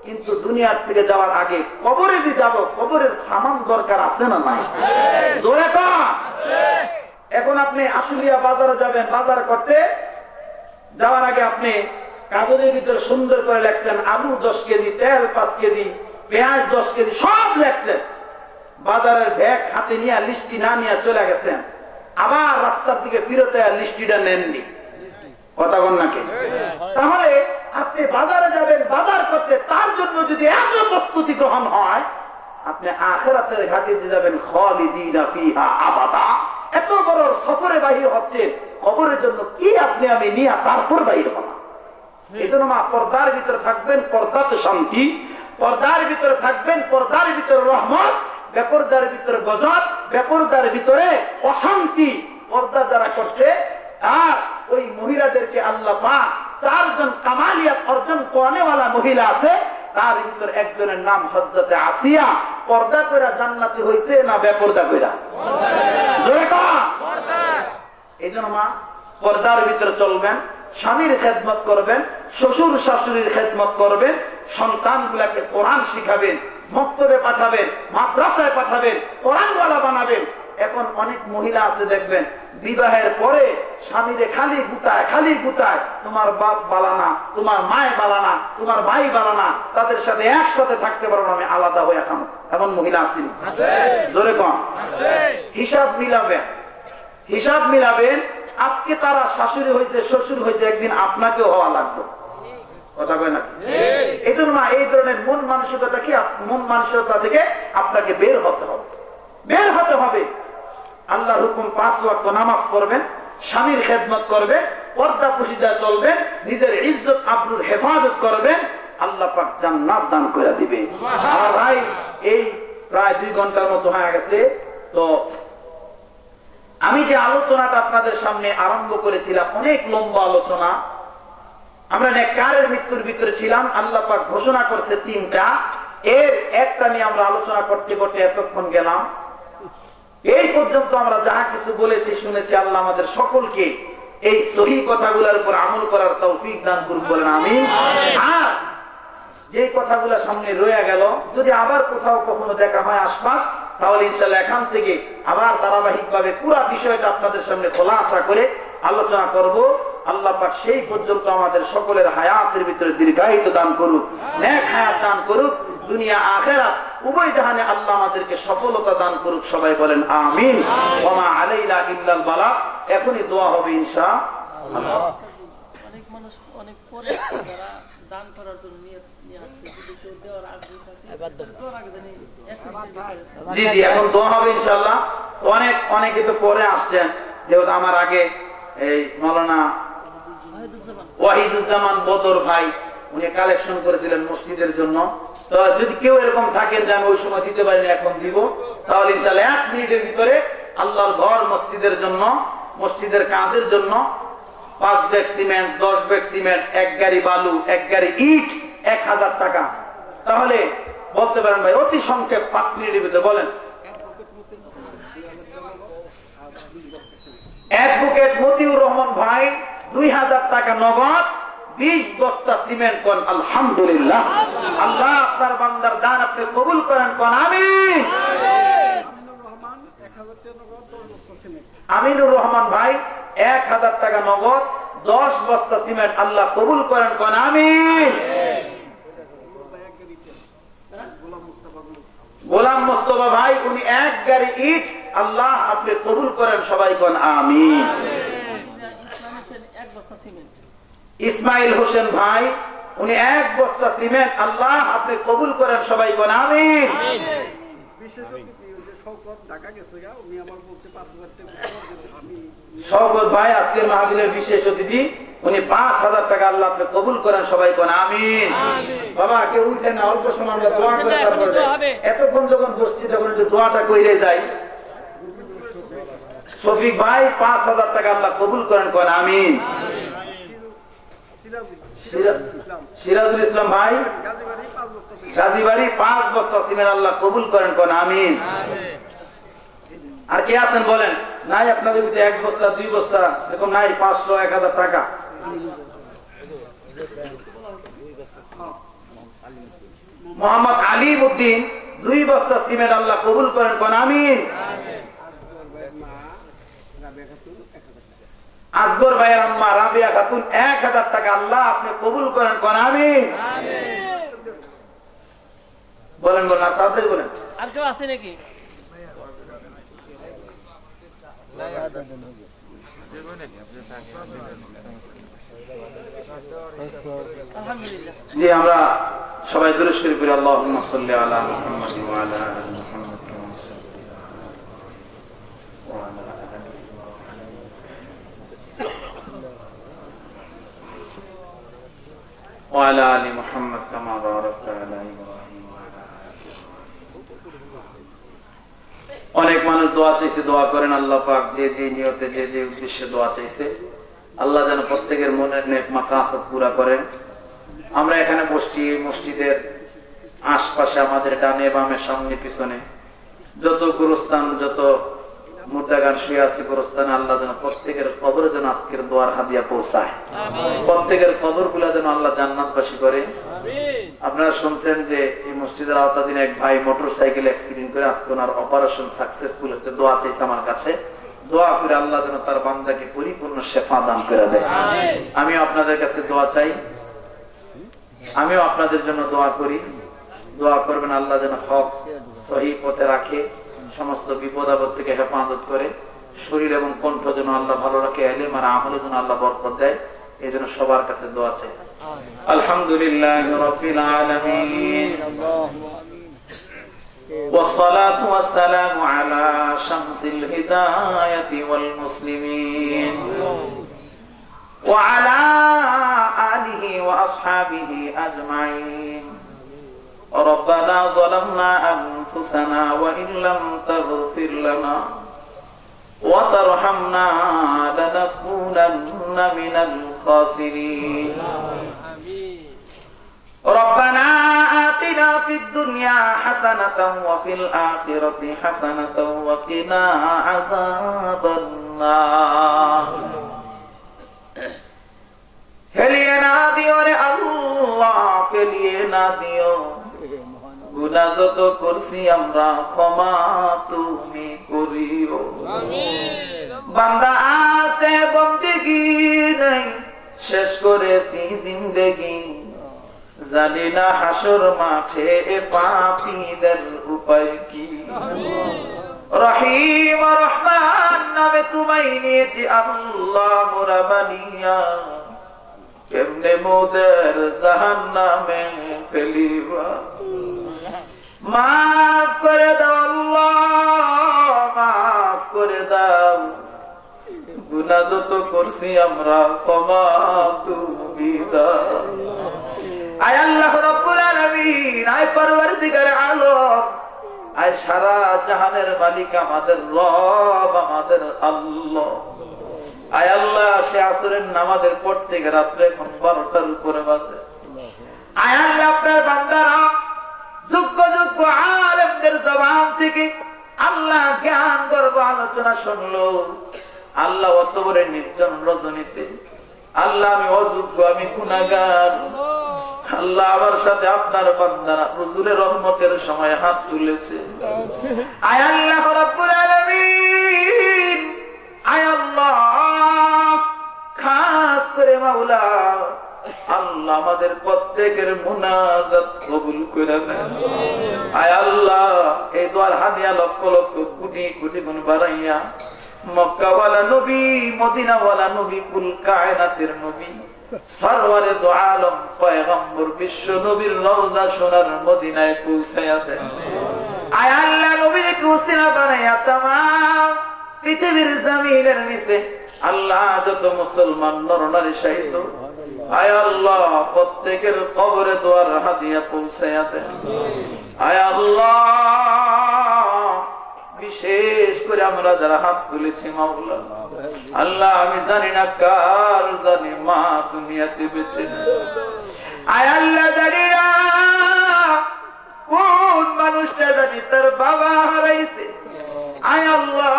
কিন্তু দুনিয়ার থেকে যাওয়ার আগে কবরে যে যাব, কবরের সামান দরকার আছে না নাই? জোরে কন। এখন আপনি আশুলিয়া বাজারে যাবেন, বাজার করতে যাওয়ার আগে আপনি কাগজের ভিতরে সুন্দর করে লেখছেন আলু 10 কেজি, তেল 5 কেজি, পেঁয়াজ 10 কেজি, সব লেখছেন। বাজারের ব্যাগ হাতে নিয়ে লিস্টি না নিয়ে চলে গেছেন, আবার রাস্তার দিকে ফিরতে লিস্টিটা নেননি। কথা বল নাকি? তাহলে আপনি বাজারে যাবেন বাজার করতে, তার জন্য যদি এত প্রস্তুতি গ্রহণ হয়, আপনি আখিরাতের ঘাটে যাবেন খালিদিনা ফিহা আবাদা। এত বড় সফরে বাহির হচ্ছে, কবরের জন্য কি আপনি আমি নিয়ে তারপর বাহির হন। এই জন্য মা পর্দার ভিতরে থাকবেন, পর্দাতে শান্তি। পর্দার ভিতরে থাকবেন, পর্দার ভিতরে রহমত। বেপরদার ভিতরে গজব, বেপরদার ভিতরে অশান্তি। পর্দা যারা করছে, আর ওই মহিলাদেরকে আল্লাহ পাক 4 জন কামালিয়াত অর্জন করেওয়ালা মহিলা আছে, তার ভিতরে একজনের নাম হযরতে আসিয়া। পর্দা কইরা জান্নাতি হইছে না বেপরদা কইরা? জোরে কর। এই জন্য মা পর্দার ভিতরে চলবেন, স্বামীর খেদমত করবেন, শ্বশুর শাশুড়ির খেদমত করবেন, সন্তানগুলাকে কোরআন শিখাবেন, মক্তবে পাঠাবেন, মাদ্রাসায় পাঠাবেন, কোরআনওয়ালা বানাবেন। এখন অনেক মহিলা আছে দেখবেন বিবাহের পরে স্বামীরে খালি গুতায়, তোমার বাপ বালানা, তোমার মায় বালানা, তোমার ভাই বালানা, তাদের সাথে একসাথে থাকতে পারো না, আমি আলাদা হয়ে খাবো। এমন মহিলা আছে? জোরে কম। হিসাব মিলাবেন। আজকে তারা শাশুড়ি হইতে শ্বশুর হইতে, একদিন আপনাকেও হওয়া লাগবে। কথা কয় না? এই জন্য এই ধরনের মন মানসিকতা থেকে আপনাকে বের হতে হবে। আল্লাহর হুকুম 5 ওয়াক্ত নামাজ পড়বেন, স্বামীর খেদমত করবেন, পর্দা পুশিদা চলবেন, নিজের ইজ্জত আবরুর হেফাজত করবেন, আল্লাহ পাক জান্নাত দান করে দিবে। আমার ভাই, এই প্রায় 2 ঘন্টার মতো হয়ে গেছে। তো আমি যে আলোচনাটা আপনাদের সামনে আরম্ভ করেছিলাম, অনেক লম্বা আলোচনা। আমরা নেককারের মৃত্যুর ভিতরে ছিলাম। আল্লাহ পাক ঘোষণা করছে 3টা, এর একটা নিয়ে আমরা আলোচনা করতে করতে এতক্ষণ গেলাম। এই পর্যন্ত আমরা যা কিছু বলেছি শুনেছি, আল্লাহ আমাদের সকলকে এই সহিহ কথাগুলোর উপর আমল করার তৌফিক দান করুন, বলেন আমিন। আর যে কথাগুলো সামনে রয়ে গেল, যদি আবার কোথাও কখনো দেখা হয় আশপাশ, তাহলে ইনশাআল্লাহ এখান থেকে আবার ধারাবাহিক ভাবে পুরো বিষয়টা আপনাদের সামনে খোলাসা করে আলোচনা করব। আল্লাহ পাক সেই পর্যন্ত আমাদের সকলের হায়াতের ভিতরে দীর্ঘায়িত দান করুক, নেক হায়াত দান করুক, দুনিয়া আখিরাত উভয় জাহানে আল্লাহ আমাদেরকে সফলতা দান করুক। সবাই বলেন আমিন। ওয়া মা আলাইনা ইল্লাল বালাগ। এখনই দোয়া হবে ইনশাআল্লাহ। অনেক মানুষ অনেক পরে যারা দান করার জন্য নিয়ে আসছে, যদি কেউ দেওয়ার আগ্রহ থাকে, জি জি, এখন দোয়া হবে ইনশাআল্লাহ। অনেকে তো পরে আসছেন, যেহেতু আমার আগে এই মাওলানা ওয়াহিদুজ্জামান বদর ভাই, উনি কালেকশন করেছিলেন মসজিদের জন্য। তো যদি কেউ এরকম থাকেন যে আমি ওই সময় দিতে পারিনি, এখন দিব, তাহলে ইনশাআল্লাহ 1 মিনিটের ভিতরে আল্লাহর ঘর মসজিদের জন্য, মসজিদের কাজের জন্য 5 ব্যাগ সিমেন্ট, 10 ব্যাগ সিমেন্ট, 1 গাড়ি বালু, 1 গাড়ি ইট, 1000 টাকা। তাহলে বলতে পারেন ভাই অতি সংক্ষেপ 5 মিনিটের ভিতরে বলেন। অ্যাডভোকেট মতিউর রহমান ভাই 2000 টাকা নগদ, 20 বস্তা সিমেন্ট। কোন আলহামদুলিল্লাহ। আল্লাহ আপনার বান্দার দান আপনি কবুল করেন, কোন আমিন। আমিনুর রহমান ভাই 1000 টাকা নগদ, 10 বস্তা সিমেন্ট। আল্লাহ কবুল করেন, কোন আমিন। গোলাম মোস্তফা ভাই, উনি 1 গাড়ি ইট। আল্লাহ আপনি কবুল করেন, সবাই কোন আমিন। ইসমাইল হোসেন ভাই, উনি 1 বস্তা সিমেন্ট। আল্লাহ আপনি কবুল করেন, সবাই কোন আমিন। শওকত ভাই আজকের মাহফিলের বিশেষ অতিথি, উনি 5000 টাকা। আল্লাহ আপনি কবুল করেন, সবাই কোন আমিন। বাবা কেউ উঠে না, অল্প সময় আমরা দোয়া করে তারপরে এতক্ষণ যখন বসছি তখন একটু দোয়াটা কইরে যাই। শফিক ভাই 5000 টাকা। আল্লাহ কবুল করেন, কোন আমিন। সিরাজুল ইসলাম ভাই গাজীবাড়ি 5 বস্তা সিমেন্ট। আল্লাহ কবুল করেন, কোন আমিন। আর কে আছেন বলেন? নাই আপনাদের 1 বস্তা 2 বস্তা এরকম নাই, 500 1000 টাকা। মোহাম্মদ আলিম উদ্দিন 2 বস্তা সিমেন্ট। আল্লাহ কবুল করেন, কোন আমিন। আসগর ভাইয়ের আম্মা রাবিয়া খাতুন 1000 টাকা। আল্লাহ আপনি কবুল করেন, কোন আমিন। বলেন বলেন, তাড়াতাড়ি বলেন। আর কেউ আছে নাকি? জি, আমরা সবাই দুরূদ শরীফ পড়ি। আল্লাহুম্মা সাল্লি আলা মুহাম্মাদ ওয়া আলা আলি মুহাম্মাদ কামা সাল্লাল্লাহু ওয়া আলা وعلى آل محمد كما باركت على إبراهيم وعلى آل إبراهيم। অনেক মানুষ দোয়া চাইছে, দোয়া করেন। আল্লাহ পাক যে যে নিয়তে যে যে উদ্দেশ্যে দোয়া চাইছে, আল্লাহ যেন প্রত্যেকের মনের নেক মাকাসাদ পুরা করেন। আমরা এখানে বসছি, মসজিদের আশপাশে আমাদের ডানে বামে সামনে পিছনে যত গোরস্থান, যত মুর্দাগান শুয়ে আছে গোরস্থানে, আল্লাহ যেন প্রত্যেকের কবরে যেন আজকের দোয়ার হাদিয়া পৌঁছায়। প্রত্যেকের কবর গুলা যেন আল্লাহ জান্নাতবাসী করে। আপনারা শুনছেন যে এই মসজিদের আওতাধীন এক ভাই মোটরসাইকেল অ্যাক্সিডেন্ট করে আজকে ওনার অপারেশন সাকসেসফুল হচ্ছে। দোয়া চাইছে আমার কাছে, দোয়া করে আল্লাহ যেন তার বান্দাকে পরিপূর্ণ শেফা দান করে দেয়। আমিও আপনাদের কাছে দোয়া চাই, আমিও আপনাদের জন্য দোয়া করি। দোয়া করবেন আল্লাহ যেন হক সহিহ পথে রাখে, সমস্ত বিপদ আপদ থেকে হেফাজত করে, শরীর এবং কণ্ঠ যেন আল্লাহ ভালো রাখে, ইলম আর আমলে যেন আল্লাহ বরকত দেয়। এই জন্য সবার কাছে দোয়া চাই। আলহামদুলিল্লাহি রাব্বিল আলামিন। والصلاة والسلام على شمس الهداية والمسلمين وعلى آله وأصحابه أجمعين. ربنا ظلمنا أنفسنا وإن لم تغفر لنا وترحمنا لنكونن من الخاسرين. ربنا آتنا في الدنيا حسنة وفي الآخرة حسنة وقنا عذاب النار. ফেলিয়ে না দিও রে আল্লাহ, ফেলিয়ে না দিও, গুনাহ যত করছি আমরা ক্ষমা তুমি করিও। বান্দা আছে বন্দেগী নাই, শেষ করেছি জিন্দেগি, জানি না হাসর মাঠে পাপীদের উপায় কি। রহিম রহমান নামে তোমায় নিয়েছি আল্লাহ মোরা বানিয়া, কেমনে মোদের জাহান্নামে ফেলিবা। মাফ করে দাও আল্লাহ, মাফ করে দাও, গুনাহ যত করছি আমরা ক্ষমা তুমি দাও। আয় আল্লাহ রাব্বুল আলামিন, আয় পরওয়ারদিগার আলম, আয় সারা জাহানের মালিক আমাদের রব, আমাদের আল্লাহ। আয় আল্লাহ, সে আসরের নামাজের পর থেকে রাত্রে এখন 12টার উপরে বাজে। আয় আল্লাহ, আপনার বান্দারা যোগ্য যোগ্য আলেমদের জবান থেকে আল্লাহ জ্ঞান গর্ব আলোচনা শুনলো। আল্লাহ অত বড় নির্জন রজনীতে আল্লাহ আমি অযোগ্য, আমি গুনাহগার। আল্লাহ আমার সাথে আপনার বান্দারা হুজুরের রহমতের সময় হাত তুলেছে। আয় আল্লাহ রাব্বুল আলামিন, আয় আল্লাহ খাস করে মাওলা আল্লাহ আমাদের প্রত্যেকের মুনাজাত কবুল করে নেন। আয় আল্লাহ, এই দোয়ার হাদিয়া লক্ষ লক্ষ কোটি কোটি গুণ বাড়াইয়া মক্কাওয়ালা নবী, মদিনাওয়ালা নবী, কুল কায়নাতের নবী, সরওয়ারে দো আলম পয়গম্বর বিশ্ব নবীর রওজা সোনার মদিনায় পৌঁছায়া দেন। আয় আল্লাহ, নবীকে উসিলা বানাইয়া তামাম পৃথিবীর জমিনের নিচে আল্লাহ যত মুসলমান নরনারী শাহিদ, আয় আল্লাহ প্রত্যেকের কবরে দোয়ার হাদিয়া পৌঁছায়া দেন। আয় আল্লাহ, বিশেষ করে আমরা যারা হাত তুলেছি মাওলা আল্লাহ, আমি জানি না কার জানি মা দুনিয়াতে বেঁচে নেই। আয় আল্লাহ, জানি না কোন মানুষটা জানি তার বাবা হারাইছে। আয় আল্লাহ,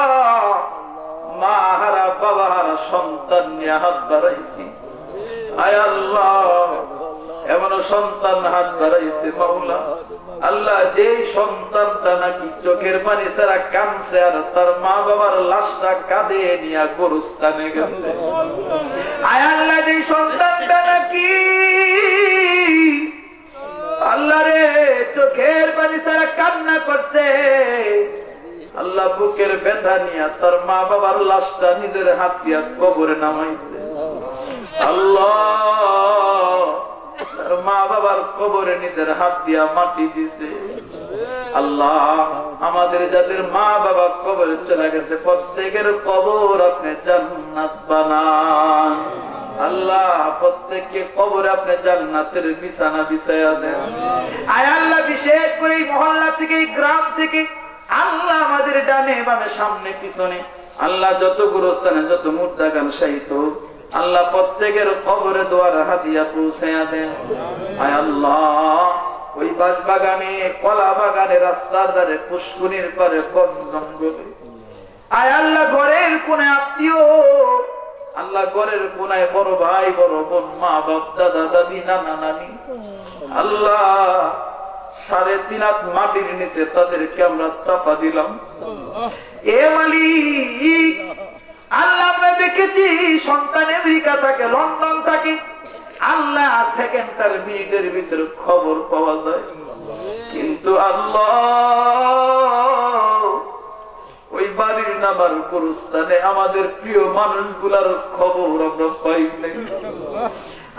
মা হারা বাবা হারা সন্তান নিয়ে হাত বাড়াইছি। আয় আল্লাহ, এমন সন্তান হাত বাড়াইছে মাওলা আল্লাহ, যে সন্তানটা নাকি চোখের পানি ছাড়া কাঁদছে আর তার মা বাবার লাশটা কাঁদে নিয়ে গোরস্থানে গেছে। আয় আল্লাহ, যে সন্তানটা নাকি আল্লাহ রে চোখের পানি ছাড়া কান্না করছে, আল্লাহ বুকের ব্যথা নিয়ে তার মা বাবার লাশটা নিজের হাত দিয়ে কবরে নামাইছে। আল্লাহ, মা বাবার কবরে নিজের হাত দিয়া মাটি দিছে। আল্লাহ, আমাদের যাদের মা বাবা কবরে চলে গেছে প্রত্যেকের কবর আপনি জান্নাত বানান। আল্লাহ, প্রত্যেককে কবরে আপনি জান্নাতের বিছানা বিছায়া দেন। আয় আল্লাহ, বিশেষ করে এই মহল্লা থেকে, এই গ্রাম থেকে আল্লাহ আমাদের ডানে বামে সামনে পিছনে আল্লাহ যত গুরুস্থানে যত মুর্দাগান শাহিদ আল্লাহ প্রত্যেকের কবরে দোয়ার হাদিয়া পৌঁছায়া দেন। আয় আল্লাহ, ওই বাস বাগানে, কলা বাগানে, রাস্তার ধারে, পুষ্কুনির পারে, বন জঙ্গলে, আয় আল্লাহ ঘরের কোনে আত্মীয়, আল্লাহ ঘরের কোনায় বড় ভাই, বড় বোন, মা বাপ, দাদা দাদি, নানা নানি, আল্লাহ 3.5 হাত মাটির নিচে তাদেরকে আমরা চাপা দিলাম। এ মালিক আল্লাহ, আমরা দেখেছি সন্তান আমেরিকা থাকে, লন্ডন থাকে, আল্লাহ সেকেন্ডার মিনিটের ভিতরে খবর পাওয়া যায়, কিন্তু আল্লাহ ওই বাড়ির নামার গুরুস্থানে আমাদের প্রিয় মানুষগুলার খবর আমরা পাই নাই।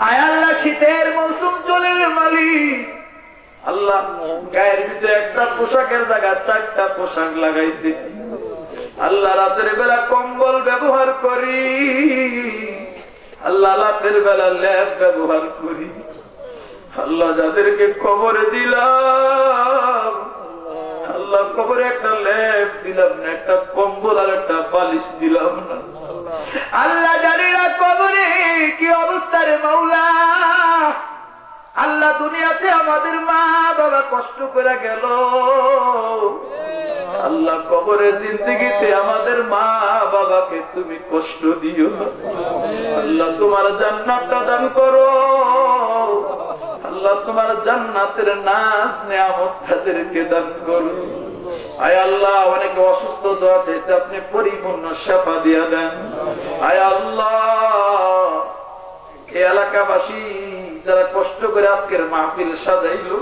আয় আল্লাহ, শীতের মৌসুম চলে মালিক আল্লাহ, আল্লাহ গায়ের ভিতরে একটা পোশাকের জায়গায় 4টা পোশাক লাগাইছি আল্লাহ রাতের বেলা কম্বল ব্যবহার করি আল্লাহ রাতের বেলা ল্যাব ব্যবহার করি আল্লাহ যাদেরকে কবরে দিলাম আল্লাহ কবরে একটা ল্যাব দিলাম না একটা কম্বল আর একটা বালিশ দিলাম না আল্লাহ জানি না কবরে কি অবস্থা রে মাওলা আল্লাহ দুনিয়াতে আমাদের মা বাবা কষ্ট করে গেল আল্লাহ কবরে জিন্দেগিতে আমাদের মা বাবাকে তুমি কষ্ট দিও আল্লাহ তোমার জান্নাতটা দান করো আল্লাহ তোমার জান্নাতের নাজ নেয়ামত তাদেরকে দান করো আয় আল্লাহ অনেকে অসুস্থ দোয়া দিতে আপনি পরিপূর্ণ সেবা দিয়া দেন আয় আল্লাহ এই এলাকাবাসী যারা কষ্ট করে আজকের মাহফিল সাজাইলো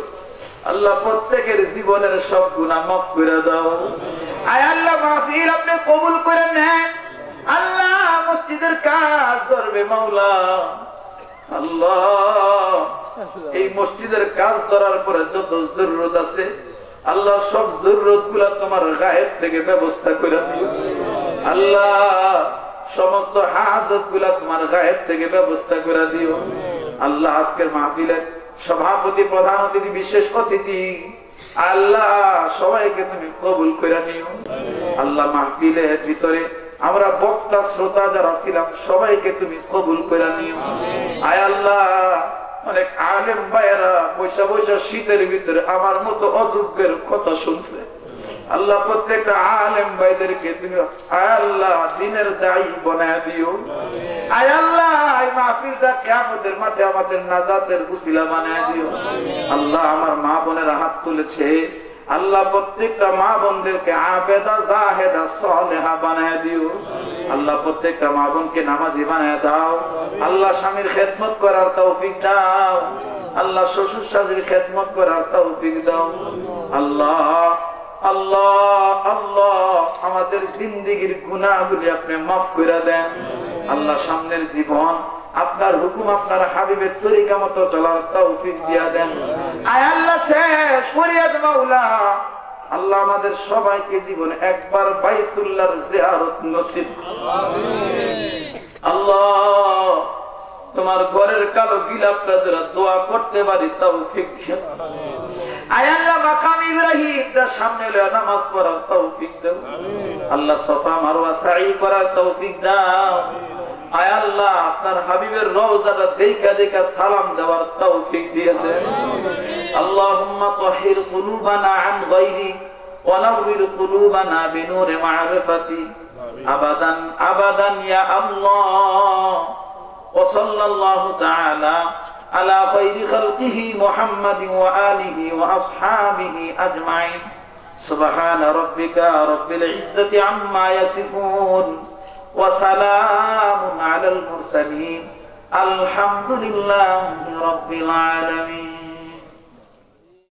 আল্লাহ প্রত্যেকের জীবনের সব গুনাহ মাফ করে দাও আয় আল্লাহ মাহফিল আপনি কবুল করে নেন আল্লাহ মসজিদের কাজ ধরবে মাওলা আল্লাহ এই মসজিদের কাজ ধরার পরে যত জরুরত আছে আল্লাহ সব জরুরত গুলা তোমার গায়েব থেকে ব্যবস্থা করে দিও আল্লাহ সমস্ত হাজত গুলা তোমার গায়েব থেকে ব্যবস্থা করে দিও আল্লাহ আজকের মাহফিলের সভাপতি প্রধান অতিথি বিশেষ অতিথি আল্লাহ সবাইকে তুমি কবুল করে নিও আল্লাহ মাহফিলের ভিতরে আমরা বক্তা শ্রোতা যারা ছিলাম সবাইকে তুমি কবুল করে নিও আয় আল্লাহ অনেক আলেম ভাইয়েরা বৈশা বৈশা শীতের ভিতরে আমার মতো অযোগ্যের কথা শুনছে আল্লাহ প্রত্যেকটা আলেম ভাইদেরকে তুমি আয় আল্লাহ দিনের দায়ী বানায় দিও আয় আল্লাহ এই মাহফিলটা কিয়ামতের মাঠে আমাদের নাজাতের উসিলা বানায় দিও আল্লাহ আমার মা বোনেরা হাত তুলেছে আল্লাহ প্রত্যেকটা মা বোনদেরকে আবেদা জাহেদা সালেহা বানায় দিও আল্লাহ প্রত্যেকটা মা বোনকে নামাজি বানায় দাও আল্লাহ স্বামীর খেদমত করার তৌফিক দাও আল্লাহ শ্বশুর শাশুড়ির খেদমত করার তৌফিক দাও আল্লাহ আল্লাহ আল্লাহ আমাদের জিন্দেগীর গুনাহগুলি আপনি মাফ করে দেন আল্লাহ সামনের জীবন আপনার হুকুম আপনার হাবিবের তরিকা মতো চলার তৌফিক দিয়া দেন আয় আল্লাহ শেষ ফরিয়াদ মাওলা আল্লাহ আমাদের সবাইকে জীবন একবার বাইতুল্লাহর জিয়ারত নসিব আল্লাহ তোমার ঘরের কালো গিলাপটা যারা দোয়া করতে পারি তৌফিক দিয়া আয় আল্লাহ মাকাম ইব্রাহিমের সামনে লয়ে নামাজ পড়ার তৌফিক দাও আল্লাহ সাফা মারওয়া সাই করার তৌফিক দাও আয় আল্লাহ আপনার হাবিবের রওজাটা দেখা দেখা সালাম দেওয়ার তৌফিক দিয়ে দেন আল্লাহুম্মা তাহির কুলুবানা আন গায়রি ওয়া নাওয়ির কুলুবানা বিনূরি মা'রিফাতি আবাদান আবাদান ইয়া আল্লাহ ওয়া সাল্লাল্লাহু তাআলা على خير خلقه محمد وآله وأصحابه أجمعين سبحان ربك رب العزة عما يصفون وسلام على المرسلين الحمد لله رب العالمين